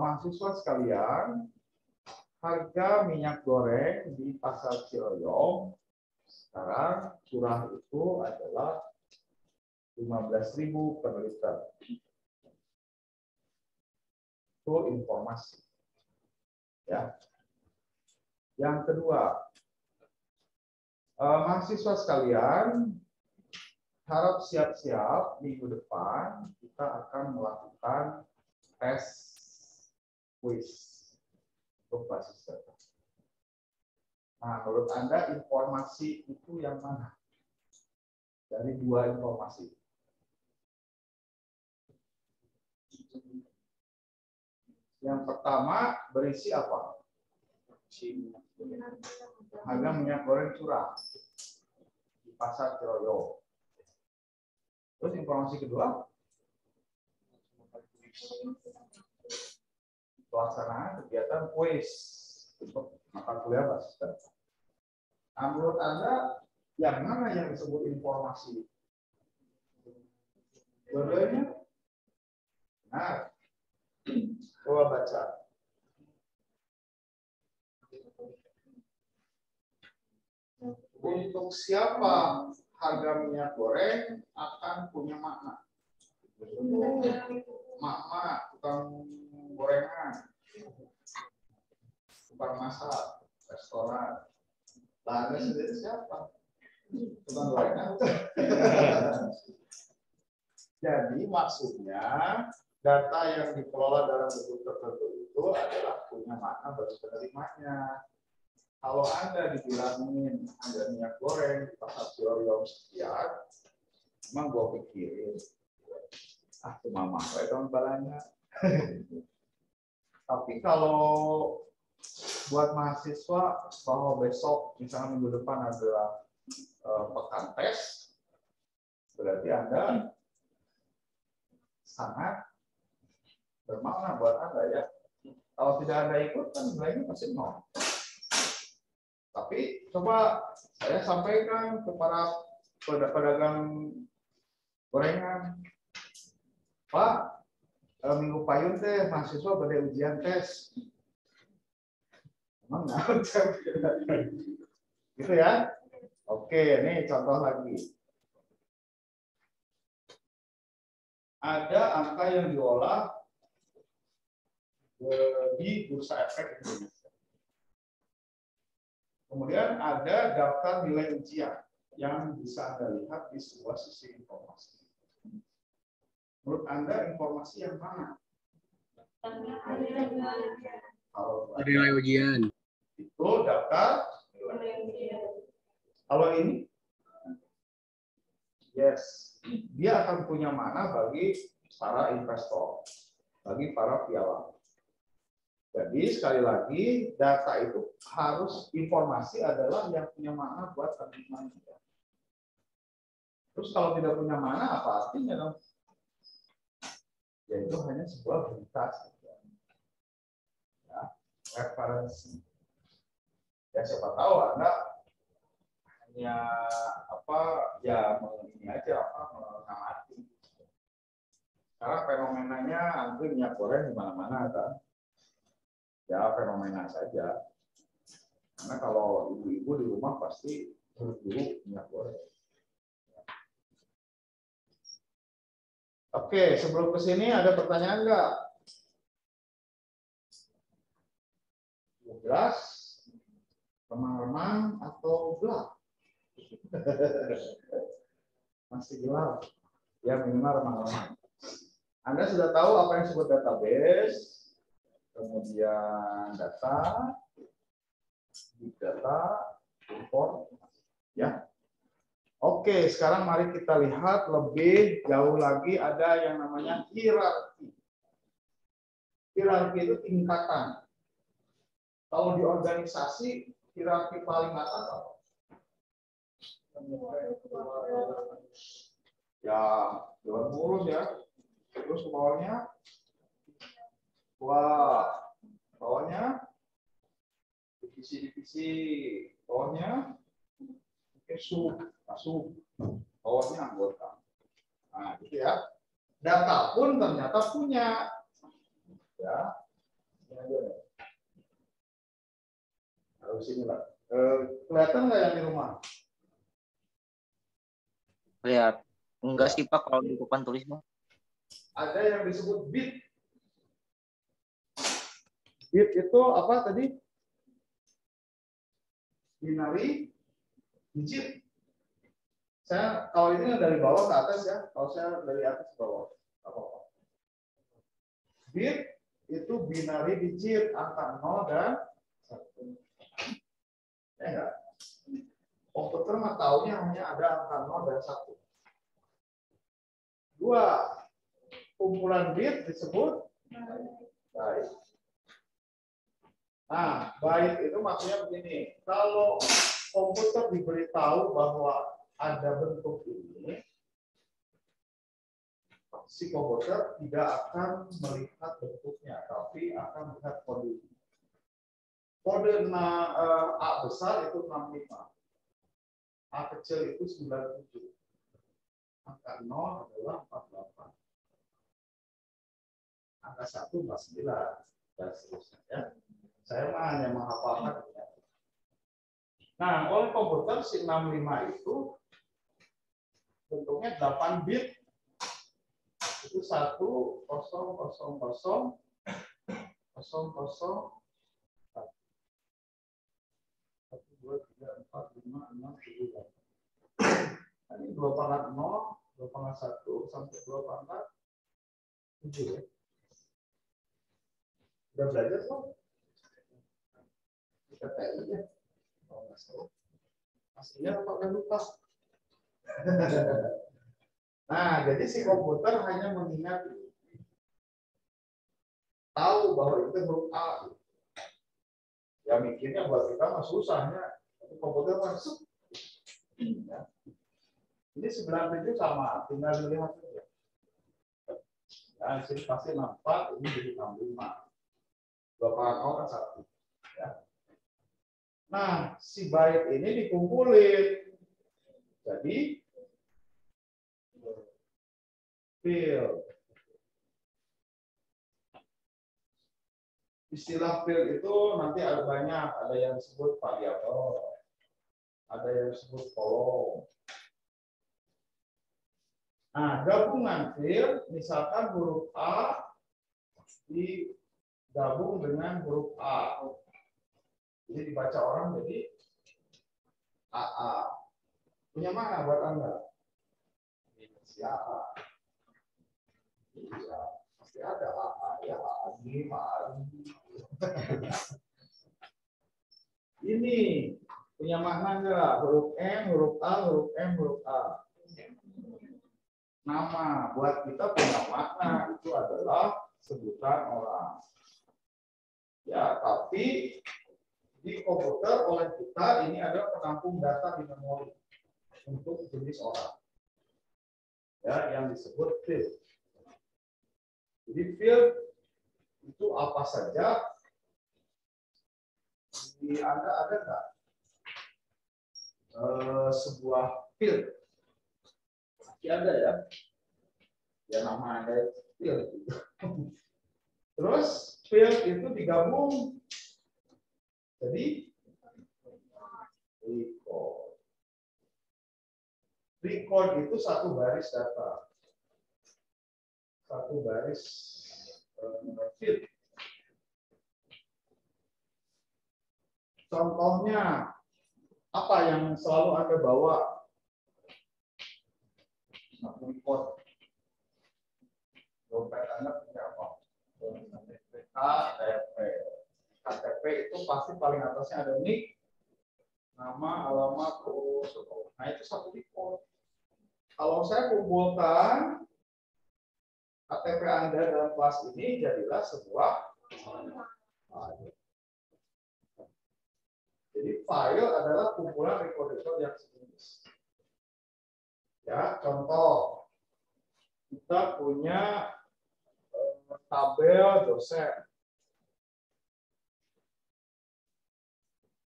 Mahasiswa sekalian, harga minyak goreng di Pasar Ciroyom sekarang curah itu adalah 15.000 per liter. Itu informasi. Ya. Yang kedua, mahasiswa sekalian, harap siap-siap minggu depan kita akan melakukan tes quiz untuk basis data. Nah, menurut Anda informasi itu yang mana? Dari dua informasi. Yang pertama berisi apa? Harga minyak goreng curah di Pasar Ciroyom. Terus informasi kedua, pelaksanaan kegiatan kuis untuk mata kuliah basis data. Nah, menurut Anda yang mana yang disebut informasi? Dua-duanya? Nah, coba baca. Untuk siapa harga minyak goreng akan punya makna? Mak-mak, tukang gorengan, tukang masak, restoran. Anda sendiri siapa? Tukang gorengan. Jadi maksudnya data yang dikelola dalam bentuk tertentu itu adalah punya makna bagi penerimanya. Kalau Anda dibilangin ada minyak goreng di Pasar Ciroyom sekian, emang gue pikirin, cuma mahal dong balanya. Tapi kalau buat mahasiswa bahwa besok, misalnya minggu depan adalah pekan tes, berarti Anda sangat bermakna buat Anda ya. Kalau tidak Anda ikut, kan nilainya pasti nol. Tapi coba saya sampaikan kepada pedagang gorengan, Pak, minggu payung teh mahasiswa pada ujian tes. Emang nggak? Gitu ya? Oke, ini contoh lagi. Ada angka yang diolah di Bursa Efek Indonesia. Kemudian ada daftar nilai ujian yang bisa Anda lihat di sebuah sisi informasi. Menurut Anda informasi yang mana? Nilai ujian. Itu daftar nilai ujian. Kalau ini, yes, dia akan punya mana bagi para investor, bagi para pialang. Jadi sekali lagi data itu harus informasi adalah yang punya makna buat penerima. Terus kalau tidak punya makna apa artinya dong? Yaitu hanya sebuah berita saja. Ya, referensi. Ya siapa tahu Anda hanya ini aja mengamati. Karena fenomenanya antri minyak goreng di mana-mana kan. Ya fenomena saja. Karena kalau ibu-ibu di rumah pasti berburu minyak goreng. Oke, sebelum ke sini ada pertanyaan nggak? Jelas, remang-remang atau gelap? Masih gelap. Ya minimal remang-remang. Anda sudah tahu apa yang disebut database, kemudian data, big data, import, ya. Oke, sekarang mari kita lihat lebih jauh lagi ada yang namanya hierarki. Hierarki itu tingkatan. Kalau di organisasi, hierarki paling atas apa? Ya, dewan pengurus ya. Terus ke bawahnya Wah, bawahnya divisi, bawahnya sub, bawahnya anggota. Nah, gitu ya. Data pun ternyata punya. Ya. Harus ini lah. Kelihatan nggak yang di rumah? Lihat. Enggak sih Pak kalau di papan tulis mah. Ada yang disebut bit. Bit itu apa tadi? Binary digit. Saya kalau ini dari bawah ke atas ya. Kalau saya dari atas ke bawah. Apa-apa. Bit itu binary digit angka 0 dan 1. Ya enggak? Komputer mah taunya hanya ada angka 0 dan 1. 2. Kumpulan bit disebut byte. Nah, byte itu maksudnya begini. Kalau komputer diberitahu bahwa ada bentuk ini, si komputer tidak akan melihat bentuknya, tapi akan melihat kode. Kode A besar itu 65. A kecil itu 97. Angka 0 adalah 48. Angka 1 49 dan seterusnya ya. Saya hanya menghafalkan ya. Nah, oleh komputer si 65 itu bentuknya 8 bit. Itu 1 0 0 0 0 0 0 1, 2, 3, 4, 5, 6, 7. Ini 2 pangkat 0, 2 pangkat 1 sampai 2 pangkat 7 ya. Udah belajar kok? Kita TI ya. Kalau nggak salah. Aslinya apa udah lupa? Nah, jadi si komputer hanya mengingat tahu bahwa itu huruf A. Ya mikirnya buat kita mah susahnya. Tapi komputer masuk. Ya. Ini 97 sama, tinggal dilihat saja. Nah, sini pasti nampak ini jadi 65. 2 pangkat 0 kan 1. Ya. Nah, si byte ini dikumpulin. Jadi field. Istilah field itu nanti ada banyak, ada yang disebut variabel, ada yang disebut kolom. Nah, gabungan field, misalkan huruf A digabung dengan huruf A. Jadi dibaca orang jadi AA. Punya mana buat Anda? Si AA. Ya, pasti ada AA ya, AA5, AA5. Ini punya makna enggak? Huruf N, huruf A, huruf M, huruf A. Nama buat kita punya makna itu adalah sebutan orang. Ya, tapi di komputer oleh kita ini adalah penampung data di memori untuk jenis orang. Ya, yang disebut field. Jadi field itu apa saja? Di Anda ada nggak sebuah field? Pasti ada ya. Ya nama Anda field. Terus field itu digabung jadi record. Record itu satu baris data. Satu baris field. Contohnya apa yang selalu Anda bawa? Record. Dompet Anda punya apa? KTP. KTP itu pasti paling atasnya ada NIK, nama, alamat, terus. Nah itu satu record. Kalau saya kumpulkan KTP Anda dalam kelas ini jadilah sebuah file. Jadi file adalah kumpulan record-record yang sejenis. Ya, contoh kita punya tabel dosen.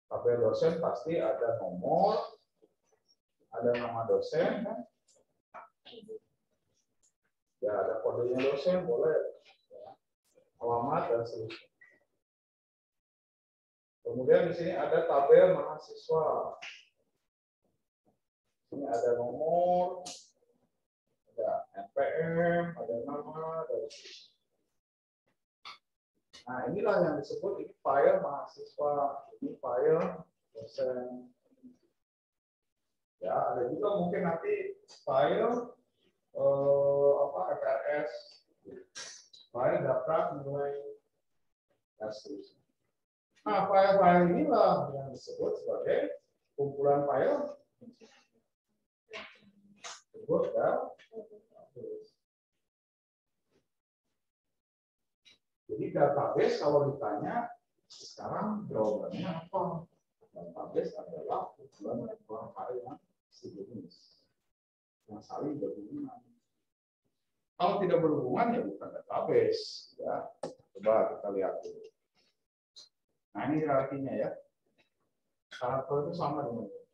Tabel dosen pasti ada nomor, ada nama dosen, kan? Ya ada kodenya dosen, boleh, ya. Alamat dan seterusnya. Kemudian di sini ada tabel mahasiswa. Ini ada nomor, ada NPM, ada nama, dan seterusnya. Nah, inilah yang disebut ini file mahasiswa, ini file dosen. Ya, ada juga mungkin nanti file FRS, file daftar nilai, dan seterusnya. Nah, file-file inilah yang disebut sebagai kumpulan file. Disebut database. Jadi database kalau ditanya sekarang jawabannya apa? Database adalah kumpulan file yang sejenis, yang saling berhubungan. Kalau tidak berhubungan ya bukan database. Ya, coba kita lihat dulu. Nah ini hierarkinya ya. Karakter itu sama dengan ini.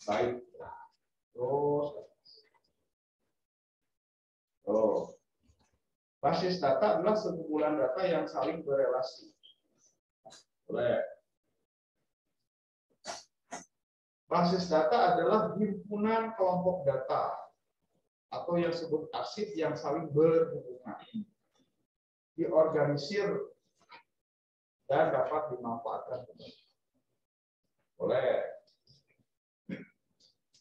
Baik. Terus. Basis data adalah sekumpulan data yang saling berelasi. Boleh. Basis data adalah himpunan kelompok data atau yang disebut arsip yang saling berhubungan, diorganisir dan dapat dimanfaatkan. Boleh.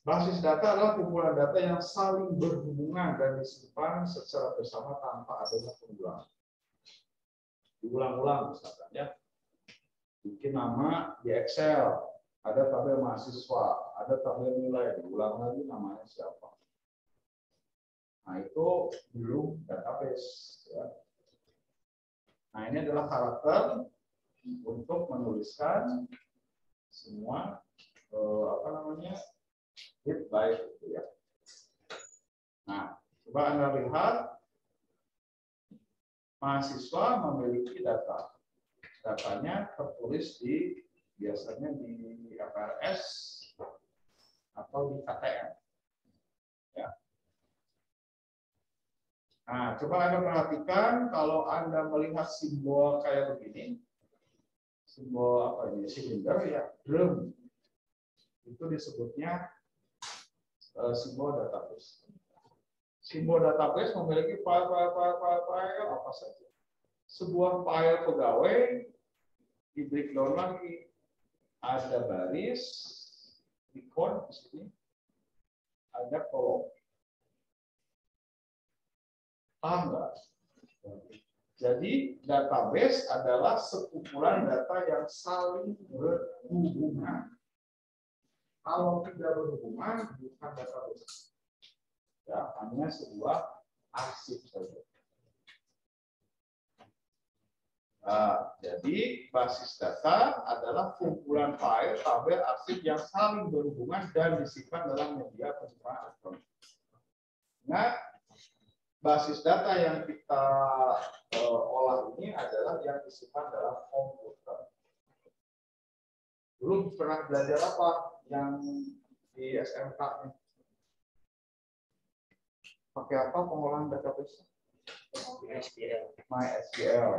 Basis data adalah kumpulan data yang saling berhubungan dan disimpan secara bersama tanpa adanya pengulangan. Diulang-ulang misalkan ya. Bikin nama di Excel, ada tabel mahasiswa, ada tabel nilai, diulang lagi namanya siapa. Nah itu belum database. Ya. Nah ini adalah karakter untuk menuliskan semua hit by itu ya. Nah, coba Anda lihat mahasiswa memiliki data. Datanya tertulis biasanya di FRS atau di KTM. Ya. Nah, coba Anda perhatikan kalau Anda melihat simbol kayak begini. Simbol apa ini? Silinder ya, drum. Itu disebutnya simbol database. Simbol database memiliki file apa saja. Sebuah file pegawai di breakdown lagi. Ada baris, ikon di sini, ada kolom. Paham nggak? Jadi database adalah sekumpulan data yang saling berhubungan. Kalau tidak berhubungan, bukan database. Ya, hanya sebuah arsip saja. Nah, jadi basis data adalah kumpulan file, tabel, arsip yang saling berhubungan dan disimpan dalam media penyimpanan elektronik. Nah, basis data yang kita olah ini adalah yang disimpan dalam komputer. Dulu pernah belajar apa yang di SMK nih? Pakai apa pengolahan database? MySQL.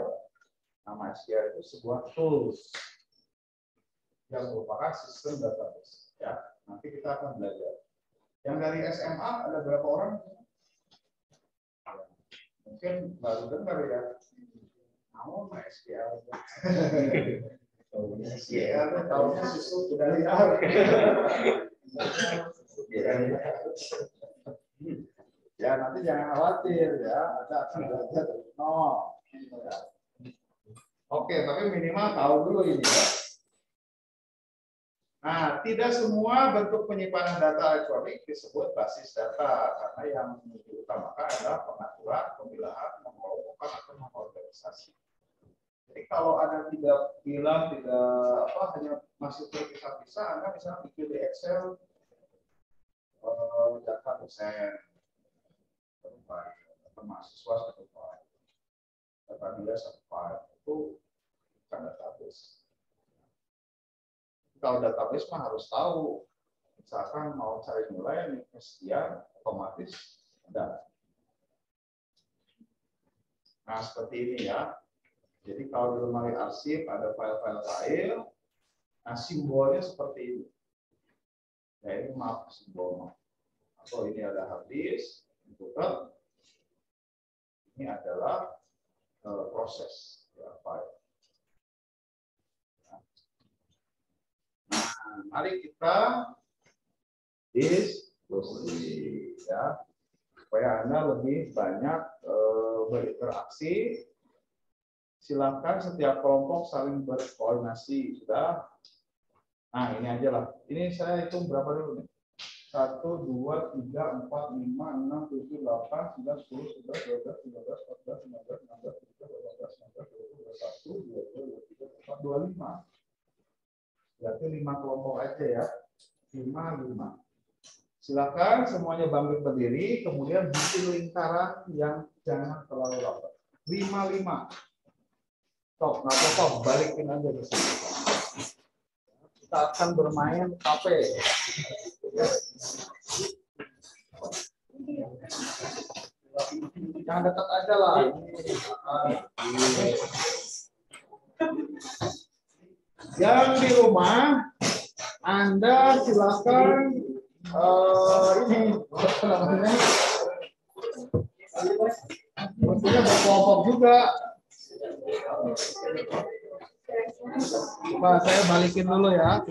Nah, MySQL itu sebuah tools yang merupakan sistem database. Ya, nanti kita akan belajar. Yang dari SMA ada berapa orang? Mungkin baru dengar ya. Mau MySQL. MySQL tahunya susu sudah lihat. Ya nanti jangan khawatir ya, ada akan belajar dari nol. Oke, tapi minimal tahu dulu ini ya. Nah, tidak semua bentuk penyimpanan data elektronik disebut basis data karena yang diutamakan adalah pengaturan, pemilahan, mengelompokkan atau mengorganisasi. Jadi kalau Anda tidak bilang hanya masih terpisah-pisah, Anda misalnya bikin di Excel data dosen satu file, data mahasiswa satu file, data dia satu file, itu bukan database. Kalau database mah harus tahu. Misalkan mau cari nilai sekian, otomatis ada. Nah, seperti ini ya. Jadi kalau di lemari arsip ada file-file, nah simbolnya seperti ini. Ya ini map, simbol map. Atau ini ada hard disk, komputer. Ini adalah proses ya, file. Nah, mari kita diskusi ya, supaya Anda lebih banyak berinteraksi. Silakan setiap kelompok saling berkoordinasi. Sudah. Nah, ini aja lah. Ini saya hitung berapa dulu nih? 1, 2, 3, 4, 5, 6, 7, 8, 9, 10, 11, 12, 13, 14, 15, 16, 17, 18, 19, 20, 21, 22, 23, 24, 25. Berarti 5 kelompok aja ya. 5. Silakan semuanya bangkit berdiri, kemudian bikin lingkaran yang jangan terlalu rapat. 5. Stop, nggak apa-apa, balikin aja ke sini. Kita akan bermain kafe. Yang dekat aja lah. Yang di rumah, Anda silakan ini apa namanya? Mestinya berkelompok juga. Coba saya balikin dulu ya.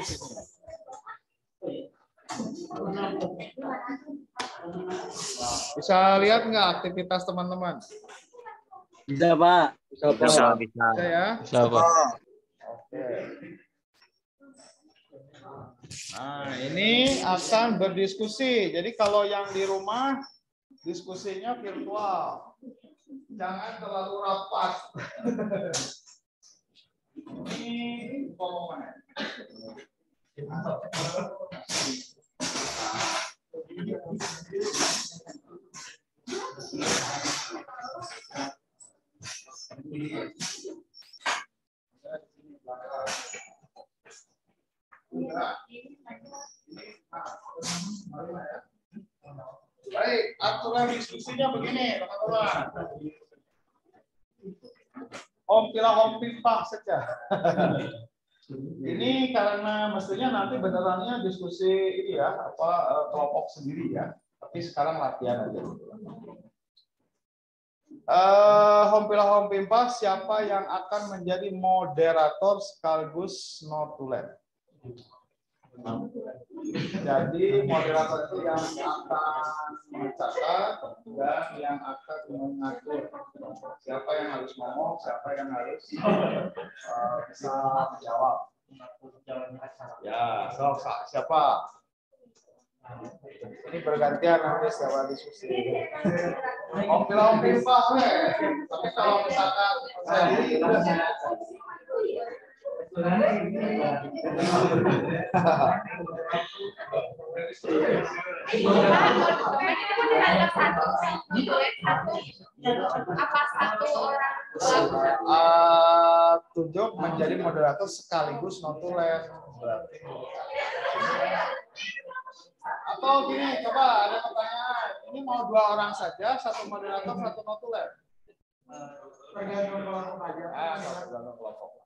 Bisa lihat nggak aktivitas teman-teman? Bisa, Pak. Bisa. Bisa ya? Bisa, Pak. Oke. Nah, ini akan berdiskusi. Jadi kalau yang di rumah diskusinya virtual. Jangan terlalu rapat. Ini ngomongnya. Baik, aturan diskusinya begini, teman-teman. Om pimpah saja. Ini karena mestinya nanti benerannya diskusi ini ya, kelompok sendiri ya. Tapi sekarang latihan aja. Hom pimpah, siapa yang akan menjadi moderator sekaligus notulen? Jadi moderator itu yang akan mencatat dan yang akan mengatur siapa yang harus ngomong, siapa yang harus bisa menjawab. Ya, so, siapa? Ini bergantian nanti siapa diskusi. Om pimpah, tapi kalau misalkan saya tunjuk menjadi moderator sekaligus notulen berarti. Atau gini, coba ada pertanyaan. Ini mau 2 orang saja, 1 moderator, 1 notulen. Tergantung kelompok aja. Tergantung kelompok.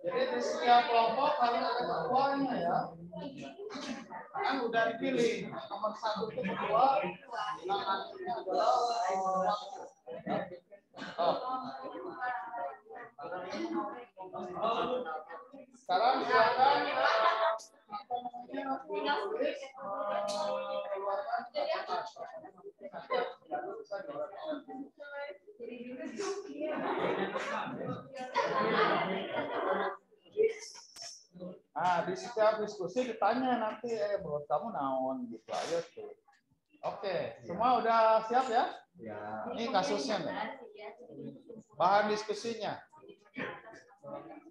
Jadi di setiap kelompok harus ada ketuanya ya. Kan udah dipilih nomor 1 itu ketua, yang akhirnya adalah sekarang silakan nah, di setiap diskusi ditanya nanti menurut kamu naon gitu aja tuh. Oke, semua udah siap ya? Ya. Ini kasusnya nih. Bahan diskusinya.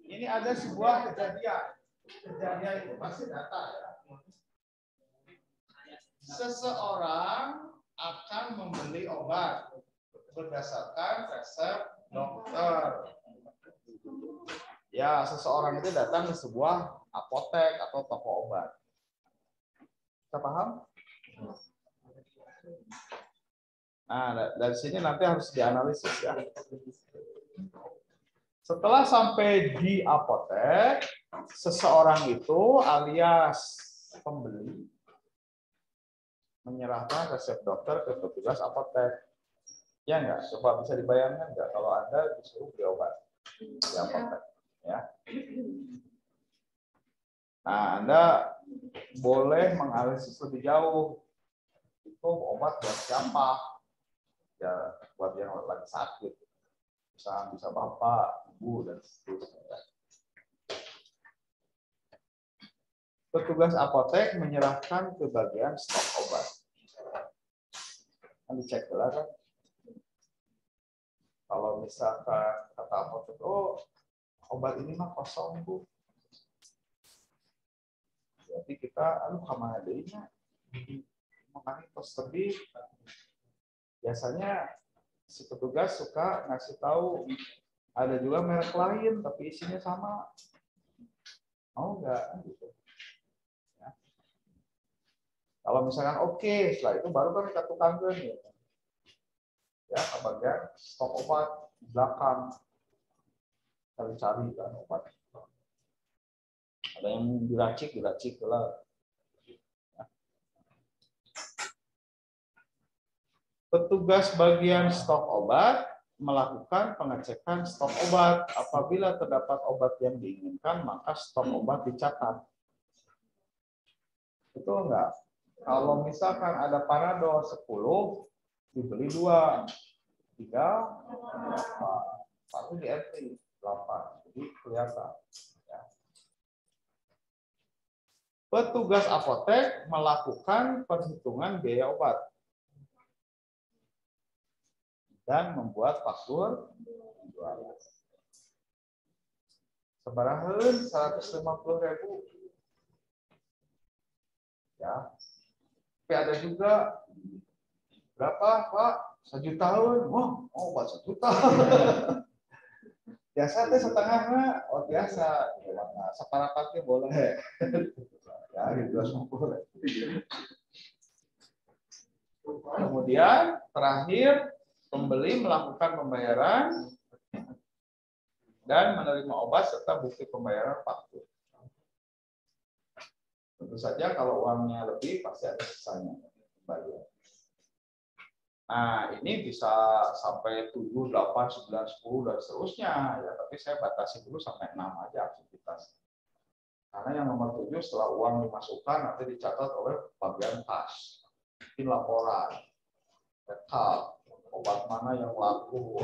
Ini ada sebuah kejadian. Kejadian itu pasti data ya. Seseorang akan membeli obat. berdasarkan resep dokter. Ya, seseorang itu datang ke sebuah apotek atau toko obat. Kita paham? Nah, dari sini nanti harus dianalisis ya. Setelah sampai di apotek, seseorang itu alias pembeli menyerahkan resep dokter ke petugas apotek. Ya enggak? Coba bisa dibayangkan enggak kalau Anda disuruh beli obat di apotek, ya. Nah, Anda boleh menganalisis lebih jauh. Itu obat buat siapa? Ya, buat yang lagi sakit. Bisa bapak, ibu, dan seterusnya. Petugas apotek menyerahkan ke bagian stok obat. Kan dicek dulu kan. Kalau misalkan kata apotek, oh obat ini mah kosong bu. Jadi kita, kemana deh-nya? Makanya tos tebih. Biasanya si petugas suka ngasih tahu ada juga merek lain tapi isinya sama. Mau nggak? Gitu. Ya. Kalau misalkan oke, setelah itu baru kan kita tukangkan ya ke bagian stok obat di belakang. Cari-cari kan obat. Ada yang diracik lah. Ya. Petugas bagian stok obat melakukan pengecekan stok obat. Apabila terdapat obat yang diinginkan, maka stok obat dicatat. Betul enggak? Kalau misalkan ada Panadol 10, dibeli 2, 3, 1 di entry 8. Jadi kelihatan. Ya. Petugas apotek melakukan perhitungan biaya obat dan membuat faktur penjualan. Sabaraheun 150.000. Ya. Tapi ada juga berapa, Pak? 1 jutaan. Wah, obat 1 juta. Biasa teh setengahnya, oh biasa. Nah, separapatnya boleh. Ya, 250. Kemudian terakhir pembeli melakukan pembayaran dan menerima obat serta bukti pembayaran faktur. Tentu saja kalau uangnya lebih pasti ada sisanya. Nah, ini bisa sampai 7, 8, 9, 10 dan seterusnya ya, tapi saya batasi dulu sampai 6 aja aktivitas. Karena yang nomor 7 setelah uang dimasukkan nanti dicatat oleh bagian kas. Bikin laporan. Rekap. Obat mana yang laku.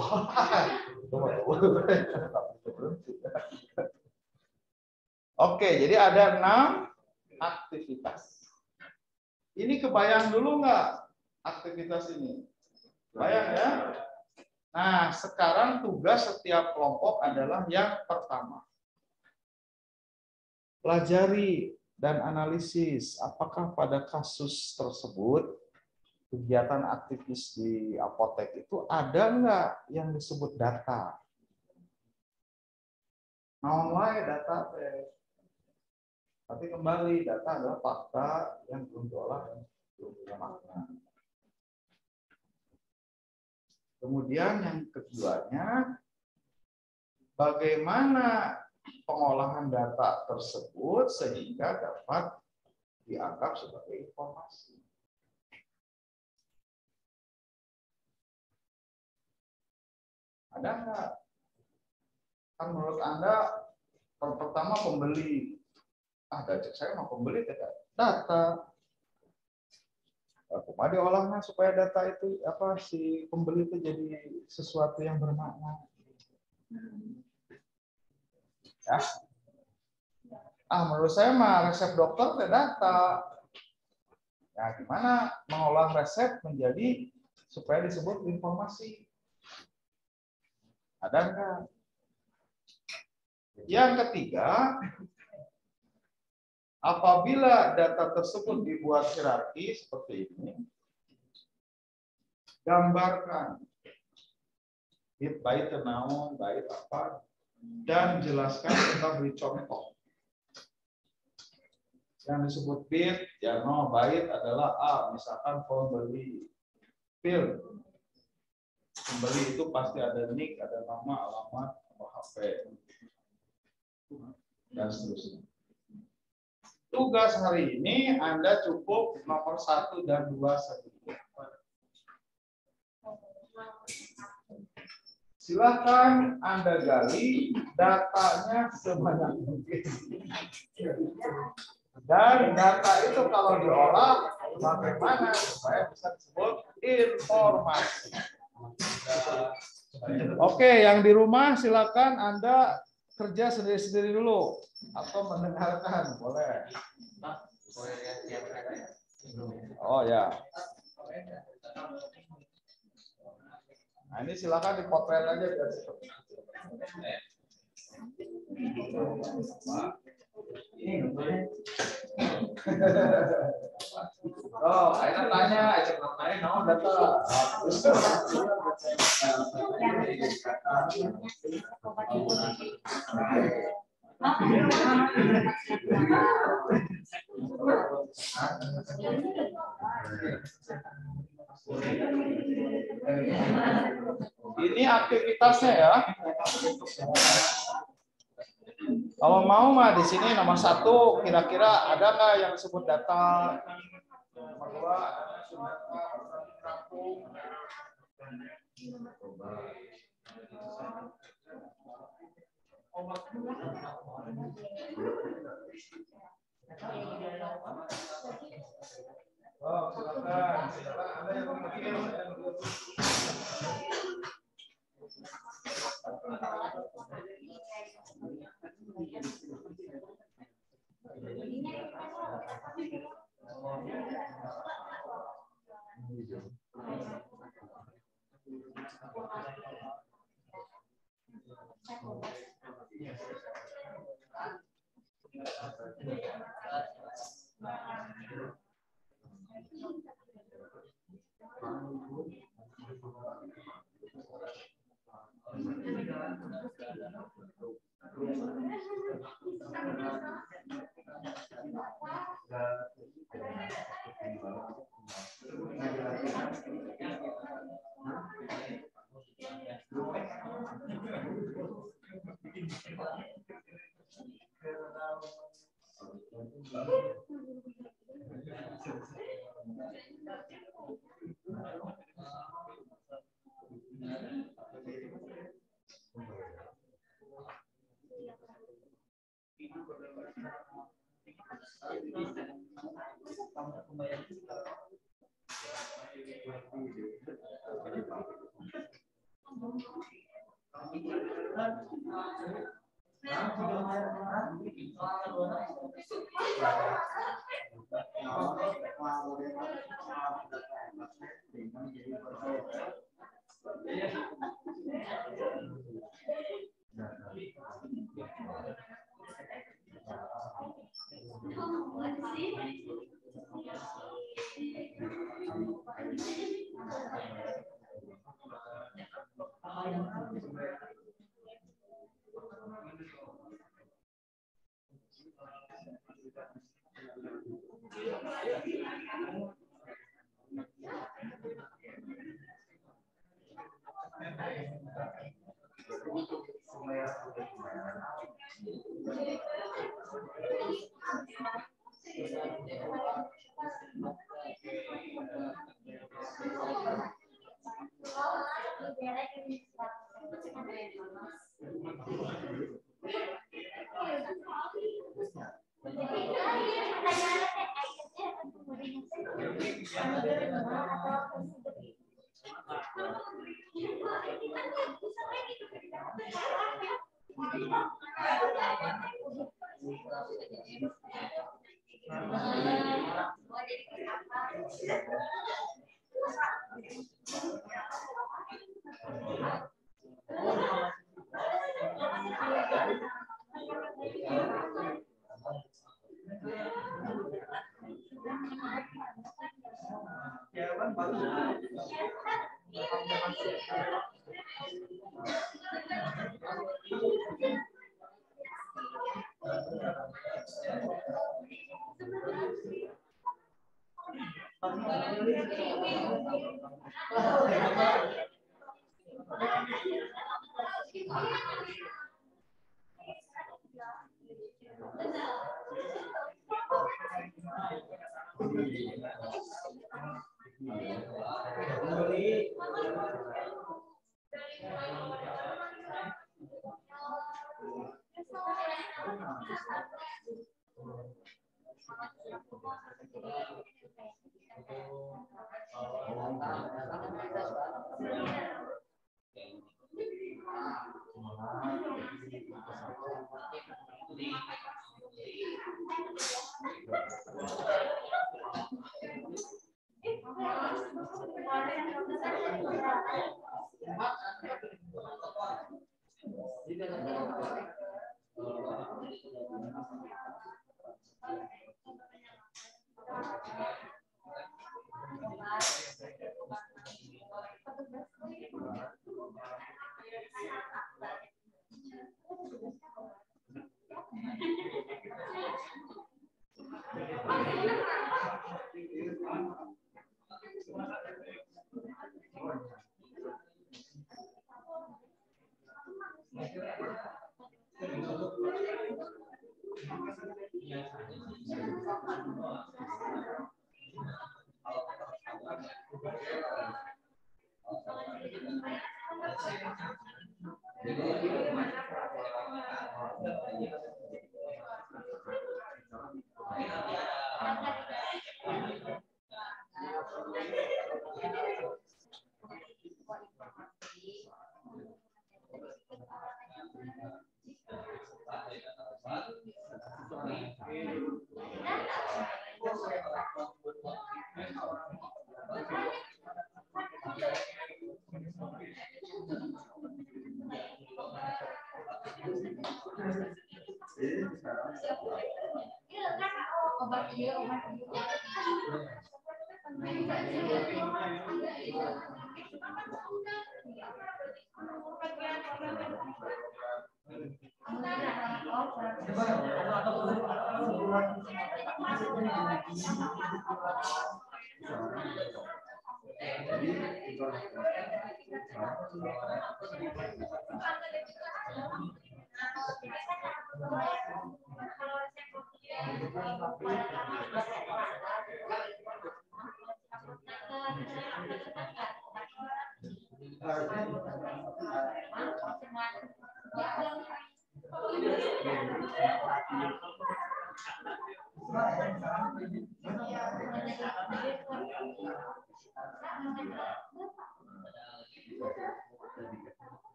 Oke, jadi ada 6 aktivitas. Ini kebayang dulu nggak aktivitas ini? Bayang ya. Nah, sekarang tugas setiap kelompok adalah yang pertama. Pelajari dan analisis apakah pada kasus tersebut kegiatan aktivis di apotek itu ada nggak yang disebut data? Online data tapi kembali data adalah fakta yang belum diolah dan belum punya makna. Kemudian yang keduanya, bagaimana pengolahan data tersebut sehingga dapat dianggap sebagai informasi. Ada nggak? Kan menurut Anda, pertama pembeli. Saya mau pembeli data. Cuma diolahnya supaya data itu si pembeli itu jadi sesuatu yang bermakna. Ya. Menurut saya mah resep dokter itu data. Ya, gimana mengolah resep menjadi supaya disebut informasi? Ada enggak? Yang ketiga, apabila data tersebut dibuat hierarki seperti ini, gambarkan Hit bait naon, bait apa, dan jelaskan, kita beri contoh. Yang disebut bit, ya no, bait adalah A, misalkan pembeli. Pil, pembeli itu pasti ada nick, ada nama, alamat, nomor HP, dan seterusnya. Tugas hari ini Anda cukup nomor 1 dan 2 saja. Silakan Anda gali datanya sebanyak mungkin. Dan data itu kalau diolah bagaimana supaya bisa disebut informasi. Oke, yang di rumah silakan Anda kerja sendiri-sendiri dulu atau mendengarkan, boleh. Oh ya. Nah, ini silakan dipotret aja biar seperti itu. Oh, akhirnya tanya, tanya naon data. Ini aktivitasnya ya. Kalau mau mah di sini nomor 1 kira-kira ada nggak yang disebut data? Nomor 2 oh, silakan. Ada yang bikin.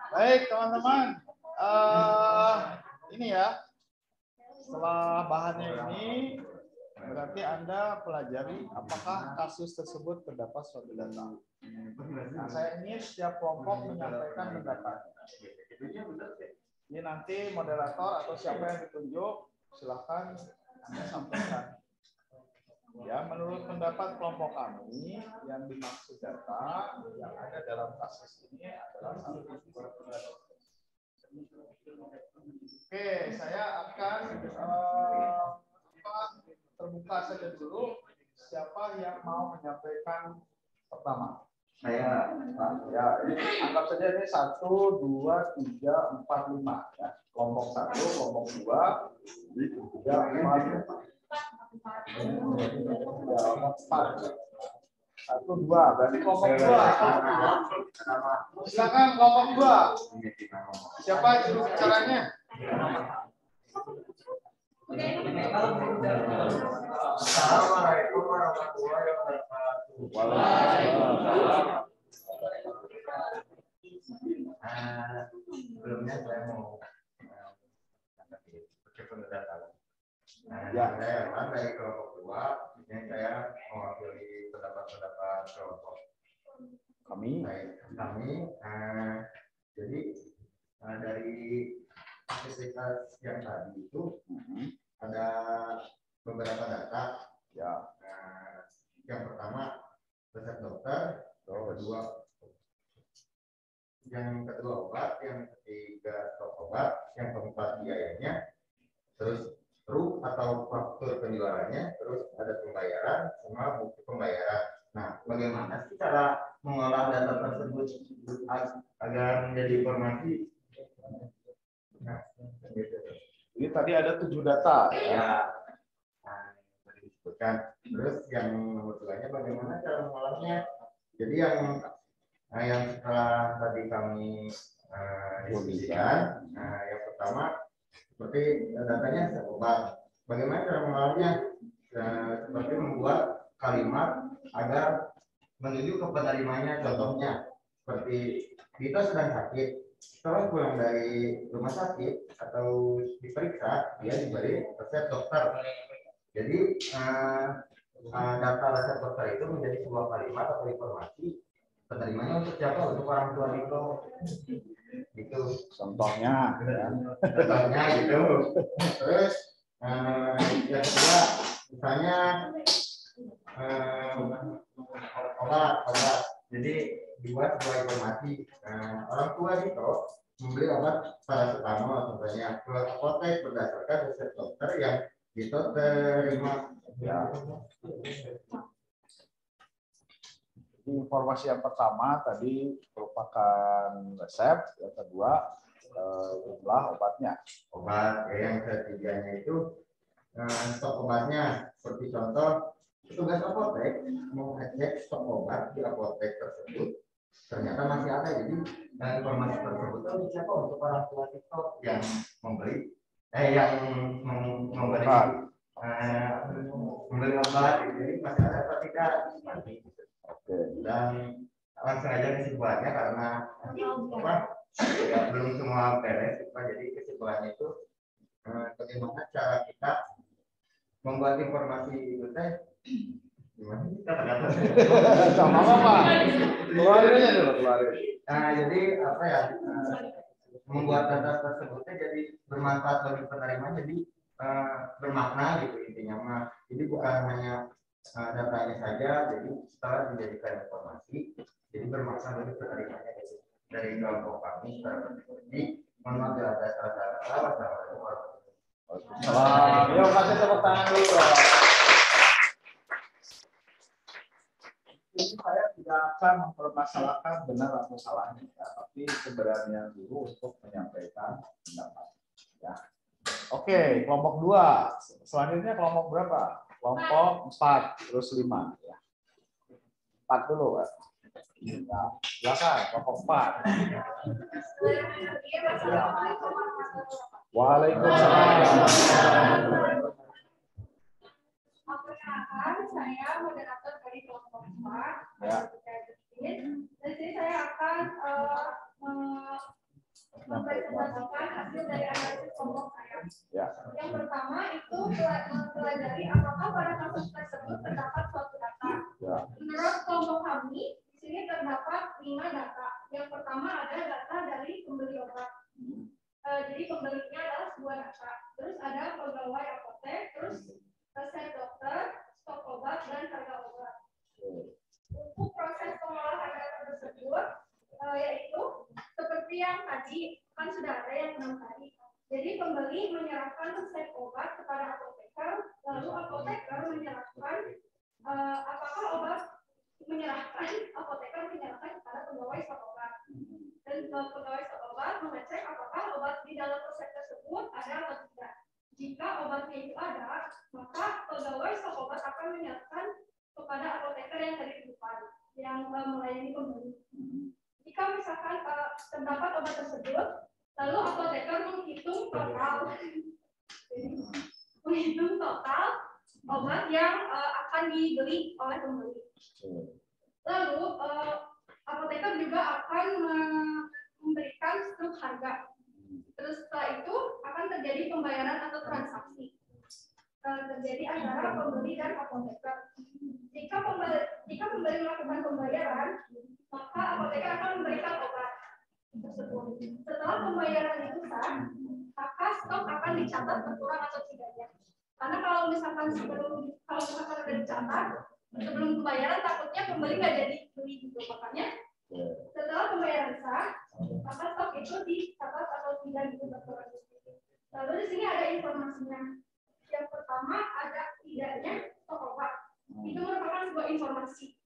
Baik teman-teman, ini ya, setelah bahannya ini berarti Anda pelajari apakah kasus tersebut terdapat suatu data. Nah, saya ingin setiap kelompok menyampaikan pendapatnya. Ini nanti moderator atau siapa yang ditunjuk silahkan Anda sampaikan. Ya, menurut pendapat kelompok kami, yang dimaksud data yang ada dalam kasus ini adalah satu. Oke, saya akan terbuka saja dulu. Siapa yang mau menyampaikan pertama? Saya. Ya, ini anggap saja ini 1, 2, 3, 4, 5. Ya. Kelompok 1, kelompok 2, 3, 4, 5. Satu, dua, berarti kelompok 2. Silakan kelompok 2. Siapa juru bicaranya? Assalamualaikum warahmatullahi wabarakatuh. Sebelumnya saya mau pendapatan. Ya, saya dari kelompok 2, ini saya mewakili pendapat kelompok kami. Jadi dari aktivitas yang tadi itu ada beberapa data. Ya. Yang pertama resep dokter, yang kedua obat, yang ketiga stok obat, yang keempat biayanya, terus truk atau faktur penjualannya, terus ada pembayaran sama bukti pembayaran. Nah, bagaimana sih cara mengolah data tersebut agar menjadi informasi? Nah, gitu. Jadi tadi ada 7 data. Ya. Nah, tadi disebutkan. Terus yang nomor 2-nya bagaimana cara mengolahnya? Jadi yang setelah tadi kami diskusikan, yang pertama seperti datanya obat. Bagaimana cara mengolahnya? Seperti membuat kalimat agar menuju ke penerimanya. Contohnya seperti Dito sedang sakit, setelah pulang dari rumah sakit atau diperiksa, dia diberi resep dokter. Jadi data resep dokter itu menjadi sebuah kalimat atau informasi penerimanya untuk siapa? Untuk orang tua Dito. Gitu. Contohnya gitu. Terus yang kedua, misalnya obat. Jadi dibuat sebuah informasi. Orang tua Dito membeli obat paracetamol contohnya ke apotek berdasarkan resep dokter yang Dito terima. Ya. Informasi yang pertama tadi merupakan resep, yang kedua jumlah obatnya. Obat, yang ketiganya itu stok obatnya. Seperti contoh, petugas apotek mau ngecek stok obat di apotek tersebut, ternyata masih ada. Jadi informasi tersebut itu siapa? Untuk orang tua Dito yang membeli, membeli obat. Jadi masih ada atau tidak? Dan langsung aja kesimpulannya karena ya, belum semua beres, jadi kesimpulannya itu bagaimana cara kita membuat informasi itu gimana kita sama Pak. Keluarin aja dulu, keluarin. Jadi apa ya, membuat data tersebutnya jadi bermanfaat bagi penerima, jadi bermakna gitu intinya. Jadi bukan hanya datanya saja, jadi setelah dijadikan informasi, jadi bermakna bagi penerimanya. Dari kelompok kami secara pribadi, mohon maaf bila ada salah-salah. Yuk kasih tepuk tangan dulu. Ini saya tidak akan mempermasalahkan benar atau salahnya, ya, tapi keberanian dulu untuk menyampaikan pendapat. Ya. Oke, kelompok 2. Selanjutnya kelompok berapa? Kelompok 4 terus 5. Ya. 4 dulu. Ya. Silakan, kelompok 4. Ya. Waalaikumsalam. Saya moderator dari kelompok 4. Ya. Jadi saya akan mempresentasikan hasil dari analisis kelompok saya. Ya. Yang pertama itu mempelajari apakah pada kasus tersebut terdapat suatu data. Ya. Menurut kelompok kami, di sini terdapat 5 data. Yang pertama ada data dari pembeli obat. Jadi pembelinya adalah sebuah data. Terus ada pegawai apotek, terus resep dokter, stok obat, dan harga obat. Untuk proses pengolahan data tersebut, yaitu seperti yang tadi, kan sudah ada yang 6 tadi. Jadi pembeli menyerahkan resep obat kepada apoteker, lalu apoteker menyerahkan apoteker menyerahkan kepada pegawai stok obat. Dan pegawai stok obat mengecek apakah obat di dalam resep tersebut ada atau tidak. Jika obatnya itu ada, maka pegawai stok obat akan menyerahkan kepada apoteker yang tadi di depan, yang melayani pembeli. Jika misalkan terdapat obat tersebut, lalu apoteker menghitung total obat yang akan dibeli oleh pembeli. Lalu apoteker juga akan memberikan struk harga. Terus setelah itu akan terjadi pembayaran atau transaksi terjadi antara pembeli dan apoteker. Jika pembeli melakukan pembayaran, maka apoteker akan memberikan obat tersebut. Setelah pembayaran itu sah, apakah stok akan dicatat berkurang atau tidaknya. Karena kalau misalkan udah dicatat sebelum pembayaran, takutnya pembeli nggak jadi beli gitu. Makanya setelah pembayaran sah, maka stok itu dicatat atau tidak gitu berkurang. Lalu di sini ada informasinya. Yang pertama ada tidaknya stok obat. Itu merupakan sebuah informasi.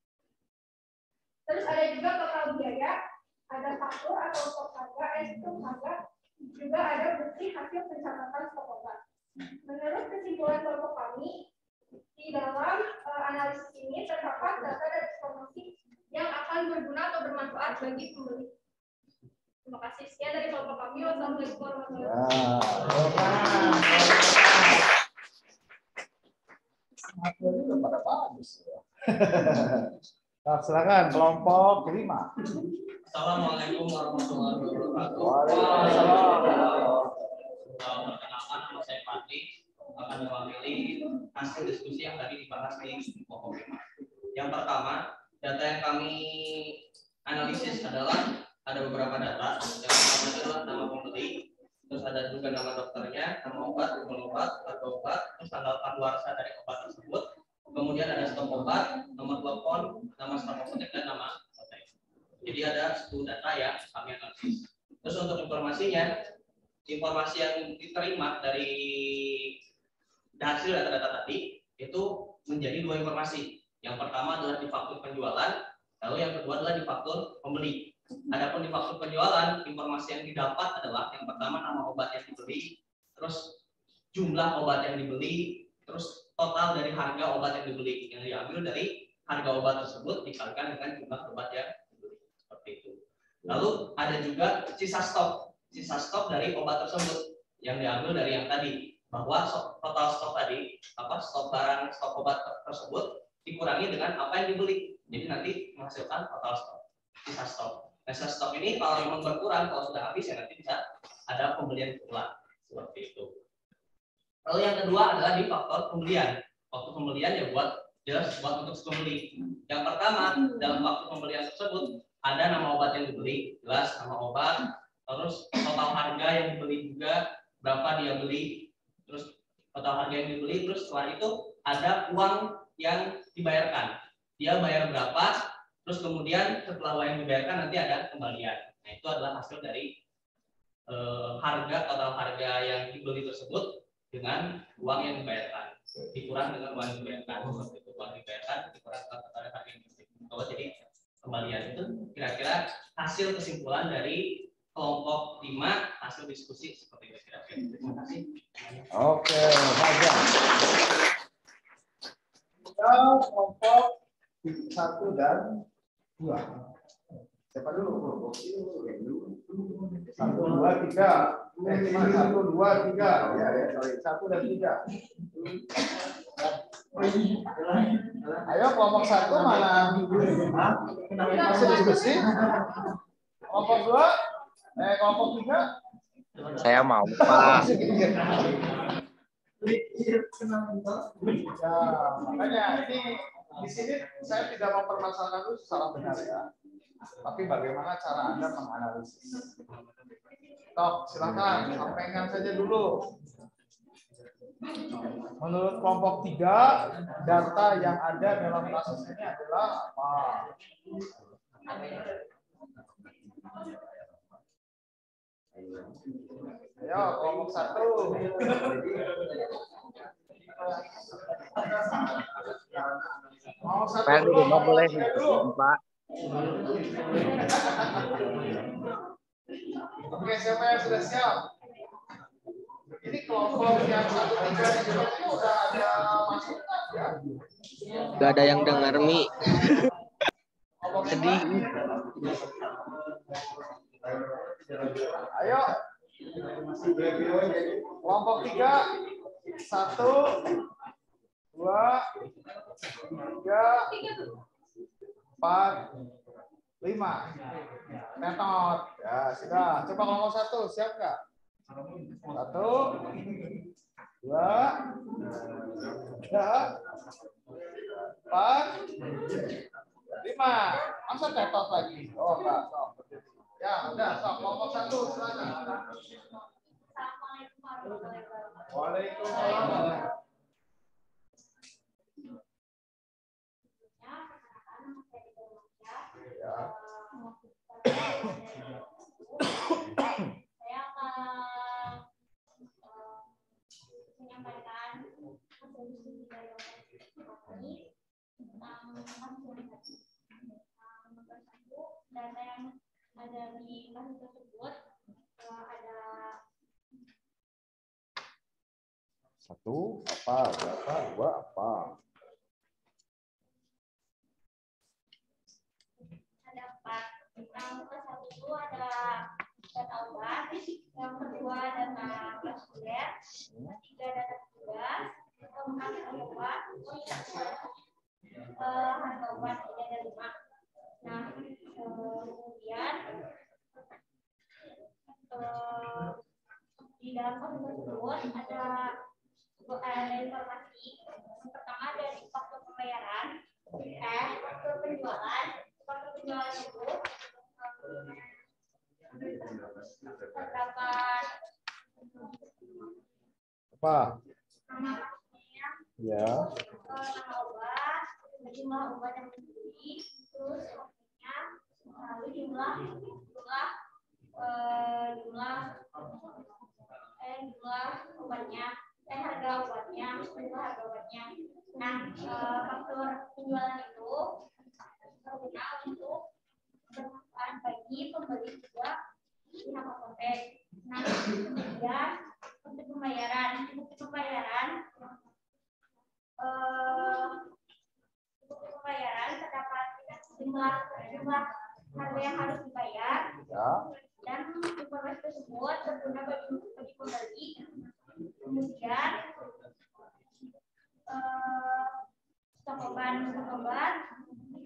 Terus ada juga total biaya, ada faktur atau stok harga, stok harga, juga ada bukti hasil pencatatan stok obat. Menurut kesimpulan kelompok kami, di dalam analisis ini terdapat data dan informasi yang akan berguna atau bermanfaat bagi pembeli. Terima kasih. Sekian dari kelompok kami. Wassalamualaikum warahmatullahi wabarakatuh. Udah pada bagus ya. Nah, silakan kelompok 5. Assalamualaikum warahmatullahi wabarakatuh. Waalaikumsalam. Perkenalkan, nama saya Fadli, akan mewakili hasil diskusi yang tadi dibahas di kelompok 5. Yang pertama, data yang kami analisis adalah ada beberapa data. Yang pertama adalah nama pembeli, terus ada juga nama dokternya, nama obat, jumlah obat, harga obat, terus tanggal kadaluarsa dari obat tersebut. Kemudian ada stok obat, nomor telepon, nama staf apotek, dan nama apotek. Jadi ada 10 data yang kami analisis. Terus untuk informasinya, informasi yang diterima dari hasil data-data tadi itu menjadi 2 informasi. Yang pertama adalah di faktur penjualan, lalu yang kedua adalah di faktur pembeli. Adapun di faktur penjualan, informasi yang didapat adalah yang pertama nama obat yang dibeli, terus jumlah obat yang dibeli, terus total dari harga obat yang dibeli, yang diambil dari harga obat tersebut dikalikan dengan jumlah obat yang dibeli. Seperti itu. Lalu ada juga sisa stok dari obat tersebut yang diambil dari yang tadi, bahwa total stok tadi, stok obat tersebut dikurangi dengan apa yang dibeli. Jadi nanti menghasilkan total stok, sisa stok. Nah, sisa stok ini kalau memang berkurang, kalau sudah habis ya nanti bisa ada pembelian ulang seperti itu. Lalu yang kedua adalah di faktor pembelian. Waktu pembelian ya buat untuk pembeli. Yang pertama, dalam waktu pembelian tersebut ada nama obat yang dibeli, jelas nama obat, terus total harga yang dibeli juga, berapa dia beli, terus total harga yang dibeli, terus setelah itu ada uang yang dibayarkan. Dia bayar berapa, terus kemudian setelah uang yang dibayarkan nanti ada kembalian. Nah, itu adalah hasil dari total harga yang dibeli tersebut dengan uang yang dibayarkan, dikurang dengan uang yang dibayarkan. Seperti itu, uang dibayarkan dikurang total harga yang dibeli. Jadi kembalian itu kira-kira hasil kesimpulan dari kelompok 5 hasil diskusi seperti itu kira-kira. Terima kasih. Oke, baik. Kelompok 1 dan 2. Siapa dulu? 1, 2, 3. 1, 2, 3. Ya, sorry. 1 dan 3. Ayo kelompok 1 mana? Masih diskusi? Kelompok 2? Kelompok 3? Saya mau, Pak. Ya, makanya ini di sini saya tidak mempermasalahkan itu salah benar ya. Tapi bagaimana cara Anda menganalisis? Tok, silakan sampaikan saja dulu. Menurut kelompok 3, data yang ada dalam kasus ini adalah apa? Ayo, kelompok 1. Mau satu Saya di rumah boleh dulu. Pak. Oke, siapa yang sudah siap? Ini kelompok yang 1, 3 itu udah ada masukan ya? Gak ada yang dengar, Mi. Sedih. Ayo. Kelompok 3. 1, 2, 3, 4, 5. Netot. Ya, sudah. Coba kelompok 1, siap nggak? 1, 2, 3, 4, 5. Masa netot lagi? Oh, enggak. Ya, udah. Kelompok 1, silakan. Assalamualaikum Waalaikumsalam. Saya akan menyampaikan solusi dari kami tentang data yang ada di kasus tersebut. Ada 1 apa, berapa, 2 apa. Ada 4. Yang ke-1 itu ada data obat, yang kedua data vaskuler, yang ketiga data tugas, keempat data obat, harga obat ada 5. Nah, kemudian di dalam kasus tersebut ada informasi. Yang pertama dari faktur pembayaran, faktur penjualan. Faktur penjualan itu terdapat Apa? nama pasiennya, Ya. nama obat, jumlah obat yang dibeli, terus obatnya, lalu jumlah obatnya, harga obatnya, jumlah harga obatnya. Nah, faktur penjualan itu berguna untuk bermanfaat bagi pembeli juga pihak apotek. Nah, kemudian untuk pembayaran terdapat jumlah harga yang harus dibayar, Ya. dan informasi tersebut berguna bagi pembeli. Kemudian stok obat.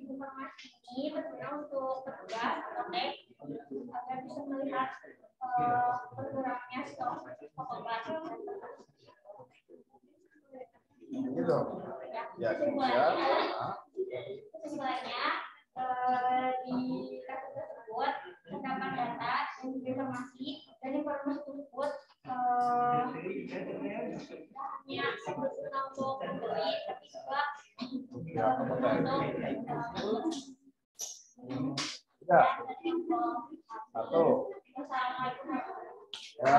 Informasi ini berguna untuk petugas apotek agar bisa melihat berkurangnya stok obat. Gitu. Ya, Kesimpulannya, di kasus tersebut terdapat data dan informasi, dan informasi tersebut hanya berguna untuk pembeli, tapi juga berguna untuk Ya. 1. Wassalamualaikum. Ya.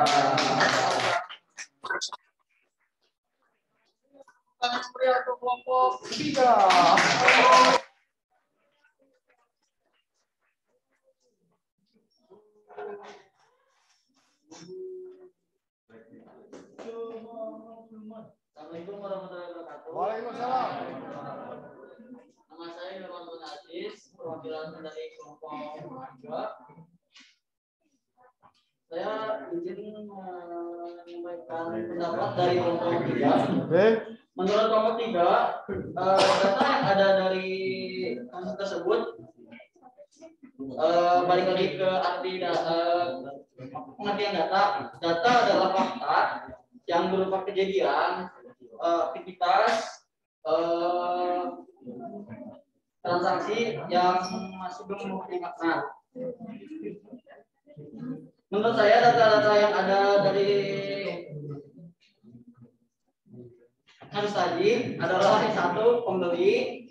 Pria untuk kelompok 3. Assalamualaikum warahmatullahi wabarakatuh. Waalaikumsalam. Nama saya Nurman Aziz, perwakilan dari kelompok 3. Saya izin menyampaikan pendapat dari kelompok 3. Menurut kelompok 3, data yang ada dari kasus tersebut balik lagi ke arti pengertian data. Data adalah fakta yang berupa kejadian, aktivitas, transaksi yang masih belum memiliki makna. Menurut saya data-data yang ada dari kasus tadi adalah 1 pembeli,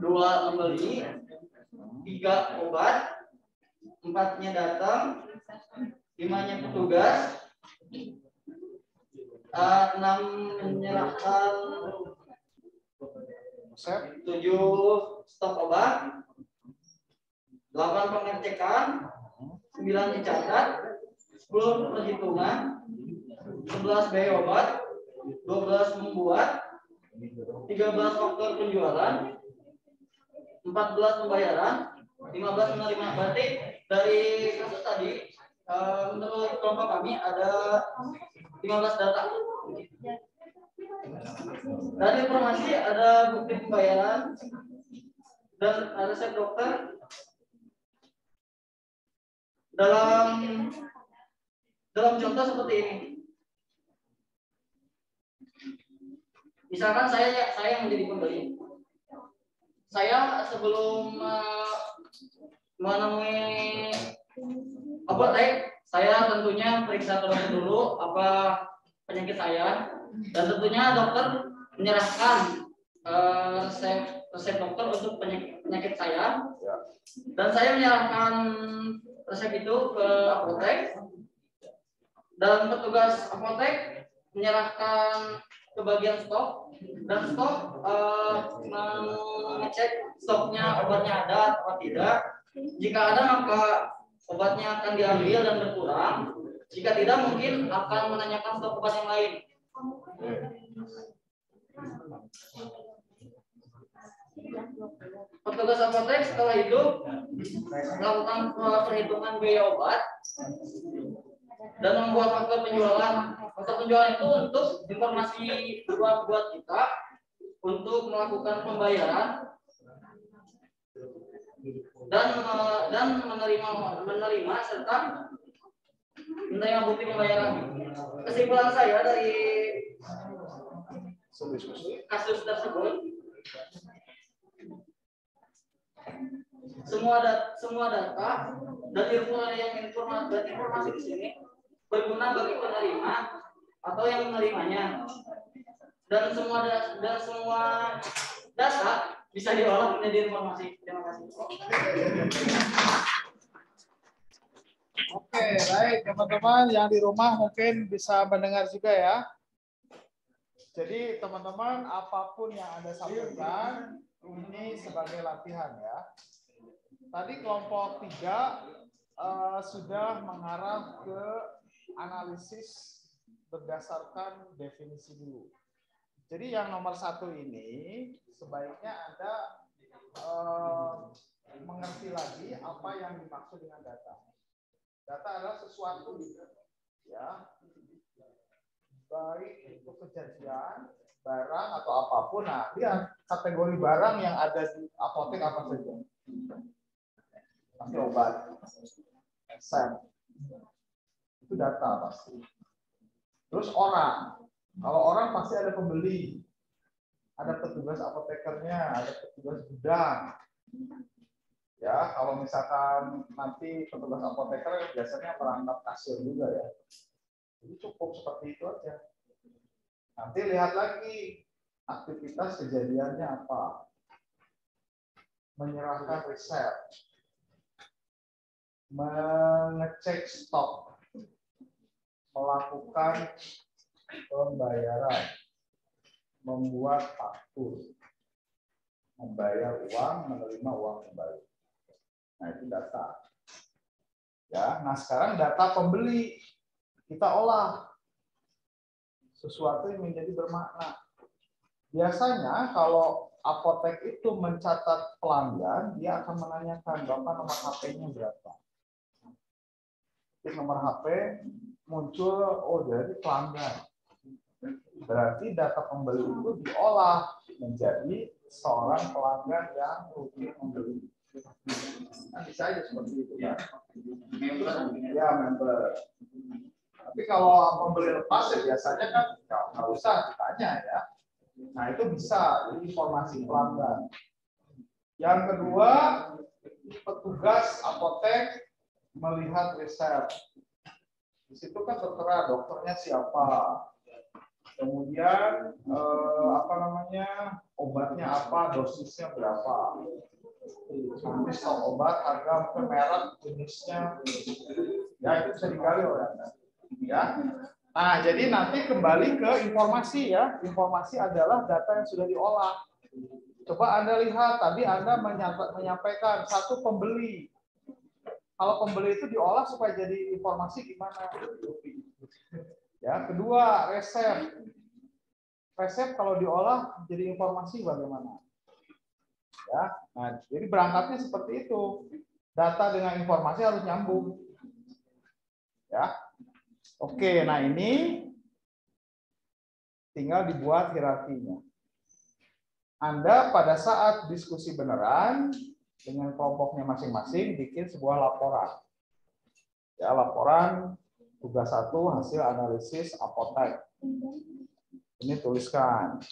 2 membeli, 3 obat, 4-nya datang, 5-nya petugas, 6 menyerahkan, 7 stok obat, 8 pengecekan, 9 dicatat, 10 perhitungan, 11 biaya obat, 12 membuat, 13 faktor penjualan, 14 pembayaran, 15 menerima. Berarti dari kasus tadi menurut kelompok kami ada 15 data. Dari informasi ada bukti pembayaran dan resep dokter. Dalam contoh seperti ini. Misalkan saya yang menjadi pembeli. Saya sebelum menemui apotek, saya tentunya periksa terlebih dulu apa penyakit saya. Dan tentunya dokter menyerahkan resep dokter untuk penyakit saya. Dan saya menyerahkan resep itu ke apotek. Dan petugas apotek menyerahkan ke bagian stok, dan stok mengecek stoknya obatnya ada atau tidak. Jika ada maka obatnya akan diambil dan berkurang. Jika tidak mungkin akan menanyakan stok obat yang lain. Petugas apotek setelah itu melakukan perhitungan biaya obat dan membuat faktur penjualan. Faktur penjualan itu untuk informasi buat kita untuk melakukan pembayaran dan menerima serta menerima bukti pembayaran. Kesimpulan saya dari kasus tersebut, semua data dan informasi di sini berguna bagi penerima atau yang menerimanya, dan semua data bisa diolah menjadi informasi. Terima kasih. Oke, baik teman-teman yang di rumah mungkin bisa mendengar juga ya. Jadi teman-teman apapun yang Anda sampaikan ini sebagai latihan ya. Tadi kelompok 3 sudah mengarah ke analisis berdasarkan definisi dulu. Jadi yang nomor 1 ini sebaiknya Anda mengerti lagi apa yang dimaksud dengan data. Data adalah sesuatu ya, baik itu kejadian, barang atau apapun. Nah, lihat kategori barang yang ada di apotek apa saja. Pasti obat, resep, itu data pasti. Terus orang, kalau orang pasti ada pembeli, ada petugas apotekernya, ada petugas gudang. Ya, kalau misalkan nanti petugas apoteker biasanya merangkap kasir juga ya. Jadi cukup seperti itu aja. Nanti lihat lagi aktivitas kejadiannya apa. Menyerahkan resep, mengecek stok, melakukan pembayaran, membuat faktur, membayar uang, menerima uang kembali. Nah, itu data. Ya, nah sekarang data pembeli kita olah sesuatu yang menjadi bermakna. Biasanya kalau apotek itu mencatat pelanggan, dia akan menanyakan Bapak nomor HP-nya berapa. Jadi nomor HP muncul, oh jadi pelanggan. Berarti data pembeli itu diolah menjadi seorang pelanggan yang rutin membeli. Nah, bisa aja seperti itu kan. Ya, member. Tapi kalau pembeli lepas ya biasanya kan nggak usah ditanya ya. Nah, itu bisa jadi informasi pelanggan. Yang kedua, petugas apotek melihat resep. Di situ kan tertera dokternya siapa. Kemudian obatnya apa, dosisnya berapa. Nanti stok obat, harga, merek, jenisnya. Ya, itu bisa digali oleh Anda. Ya. Nah, jadi nanti kembali ke informasi ya. Informasi adalah data yang sudah diolah. Coba Anda lihat, tadi Anda menyampaikan satu pembeli. Kalau pembeli itu diolah supaya jadi informasi gimana? Ya, kedua, resep. Resep kalau diolah jadi informasi bagaimana? Ya, nah, jadi berangkatnya seperti itu. Data dengan informasi harus nyambung. Ya. Oke, nah ini tinggal dibuat hierarkinya. Anda pada saat diskusi beneran dengan kelompoknya masing-masing bikin sebuah laporan. Ya, laporan tugas 1 hasil analisis apotek. Ini tuliskan.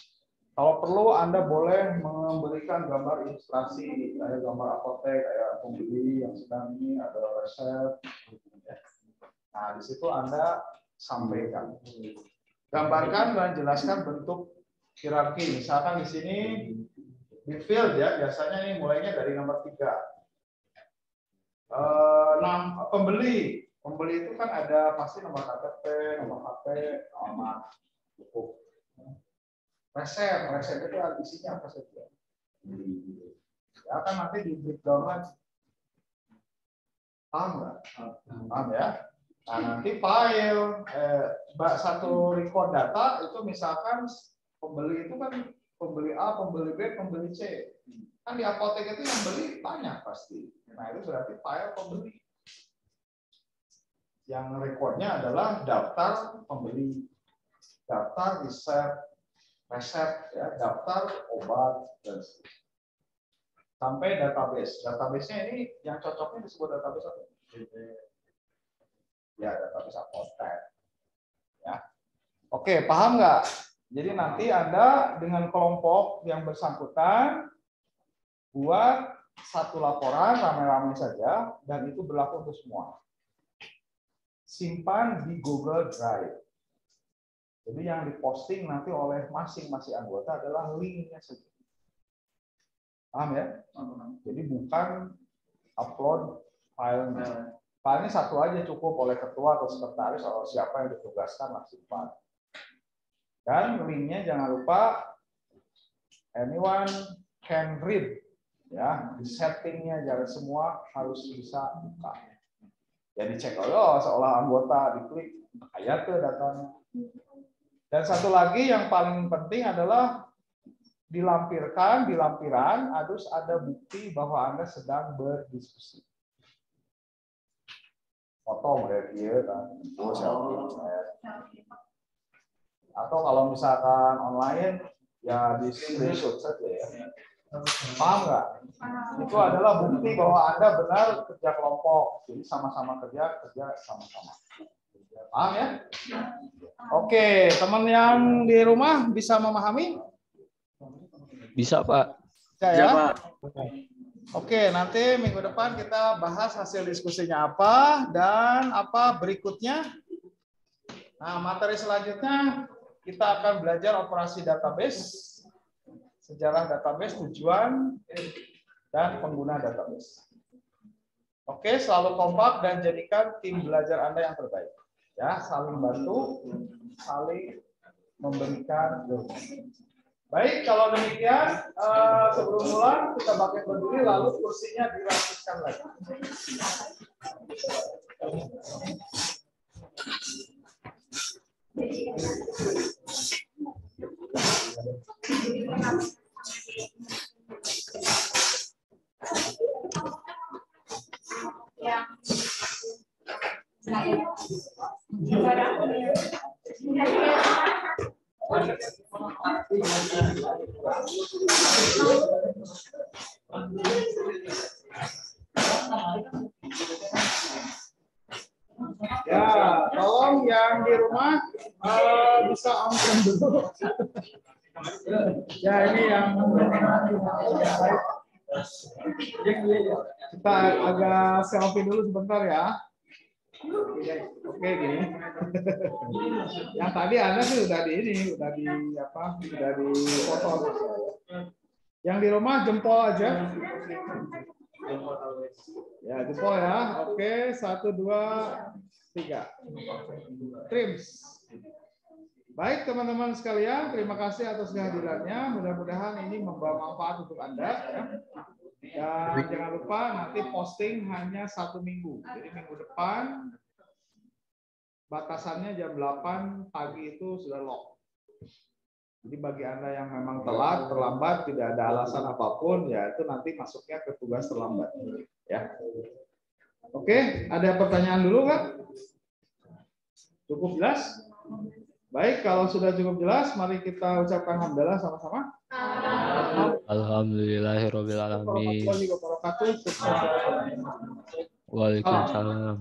Kalau perlu Anda boleh memberikan gambar ilustrasi, ada gambar apotek, kayak pembeli yang sedang ini, ada resep. Nah, di situ Anda sampaikan. Gambarkan dan jelaskan bentuk hierarki. Misalkan di sini di field ya, biasanya ini mulainya dari nomor 3. Pembeli itu kan ada pasti nomor KTP, nomor HP, alamat, buku. Resep itu isinya apa saja. Ya kan nanti di breakdown lagi. Paham nggak? Paham ya? Nah nanti file satu record data itu misalkan pembeli itu kan pembeli A, pembeli B, pembeli C. Kan di apotek itu yang beli banyak pasti. Nah itu berarti file pembeli. Yang rekodnya adalah daftar pembeli, daftar resep, ya, daftar obat, dan sampai database. Database-nya ini yang cocoknya disebut database apa? Ya, database apotek. Ya. Oke, paham nggak? Jadi nanti Anda dengan kelompok yang bersangkutan buat satu laporan rame-rame saja dan itu berlaku untuk semua. Simpan di Google Drive. Jadi yang diposting nanti oleh masing-masing anggota adalah linknya saja. Paham ya? Jadi bukan upload filenya. Filenya satu aja cukup oleh ketua atau sekretaris atau siapa yang ditugaskan maksimal. Dan linknya jangan lupa anyone can read. Ya, di settingnya jangan semua harus bisa buka. Jadi cek seolah anggota diklik ayat ke datanya. Dan satu lagi yang paling penting adalah di lampiran harus ada bukti bahwa Anda sedang berdiskusi. Foto dia kan, atau kalau misalkan online ya di screenshot saja ya. Paham nggak? Itu adalah bukti bahwa Anda benar kerja kelompok. Jadi sama-sama kerja sama-sama. Paham ya? Oke, teman yang di rumah bisa memahami? Bisa, Pak. Bisa ya? Oke, nanti minggu depan kita bahas hasil diskusinya apa dan apa berikutnya. Nah, materi selanjutnya kita akan belajar operasi database, sejarah database, tujuan, dan pengguna database. Oke, selalu kompak dan jadikan tim belajar Anda yang terbaik. Ya, saling bantu, saling memberikan ilmu. Baik, kalau demikian, sebelum mulai kita bangkit berdiri, lalu kursinya dirapikan lagi. Ya, tolong yang di rumah bisa on-cam dulu. Ya, ini yang kita agak selfie dulu sebentar ya. Oke, gini. Yang tadi Anda sih udah di foto. Yang di rumah jempol aja. Ya, jempol ya. Oke, 1, 2, 3. Trims. Baik teman-teman sekalian, terima kasih atas kehadirannya. Mudah-mudahan ini membawa manfaat untuk Anda. Ya. Dan jangan lupa nanti posting hanya 1 minggu. Jadi minggu depan batasannya jam 8 pagi itu sudah lock. Jadi bagi Anda yang memang telat, terlambat, tidak ada alasan apapun, ya itu nanti masuknya ke tugas terlambat. Ya. Oke, ada pertanyaan dulu nggak? Cukup jelas? Baik, kalau sudah cukup jelas, mari kita ucapkan alhamdulillah sama-sama. Alhamdulillahirabbil alamin. Waalaikumsalam.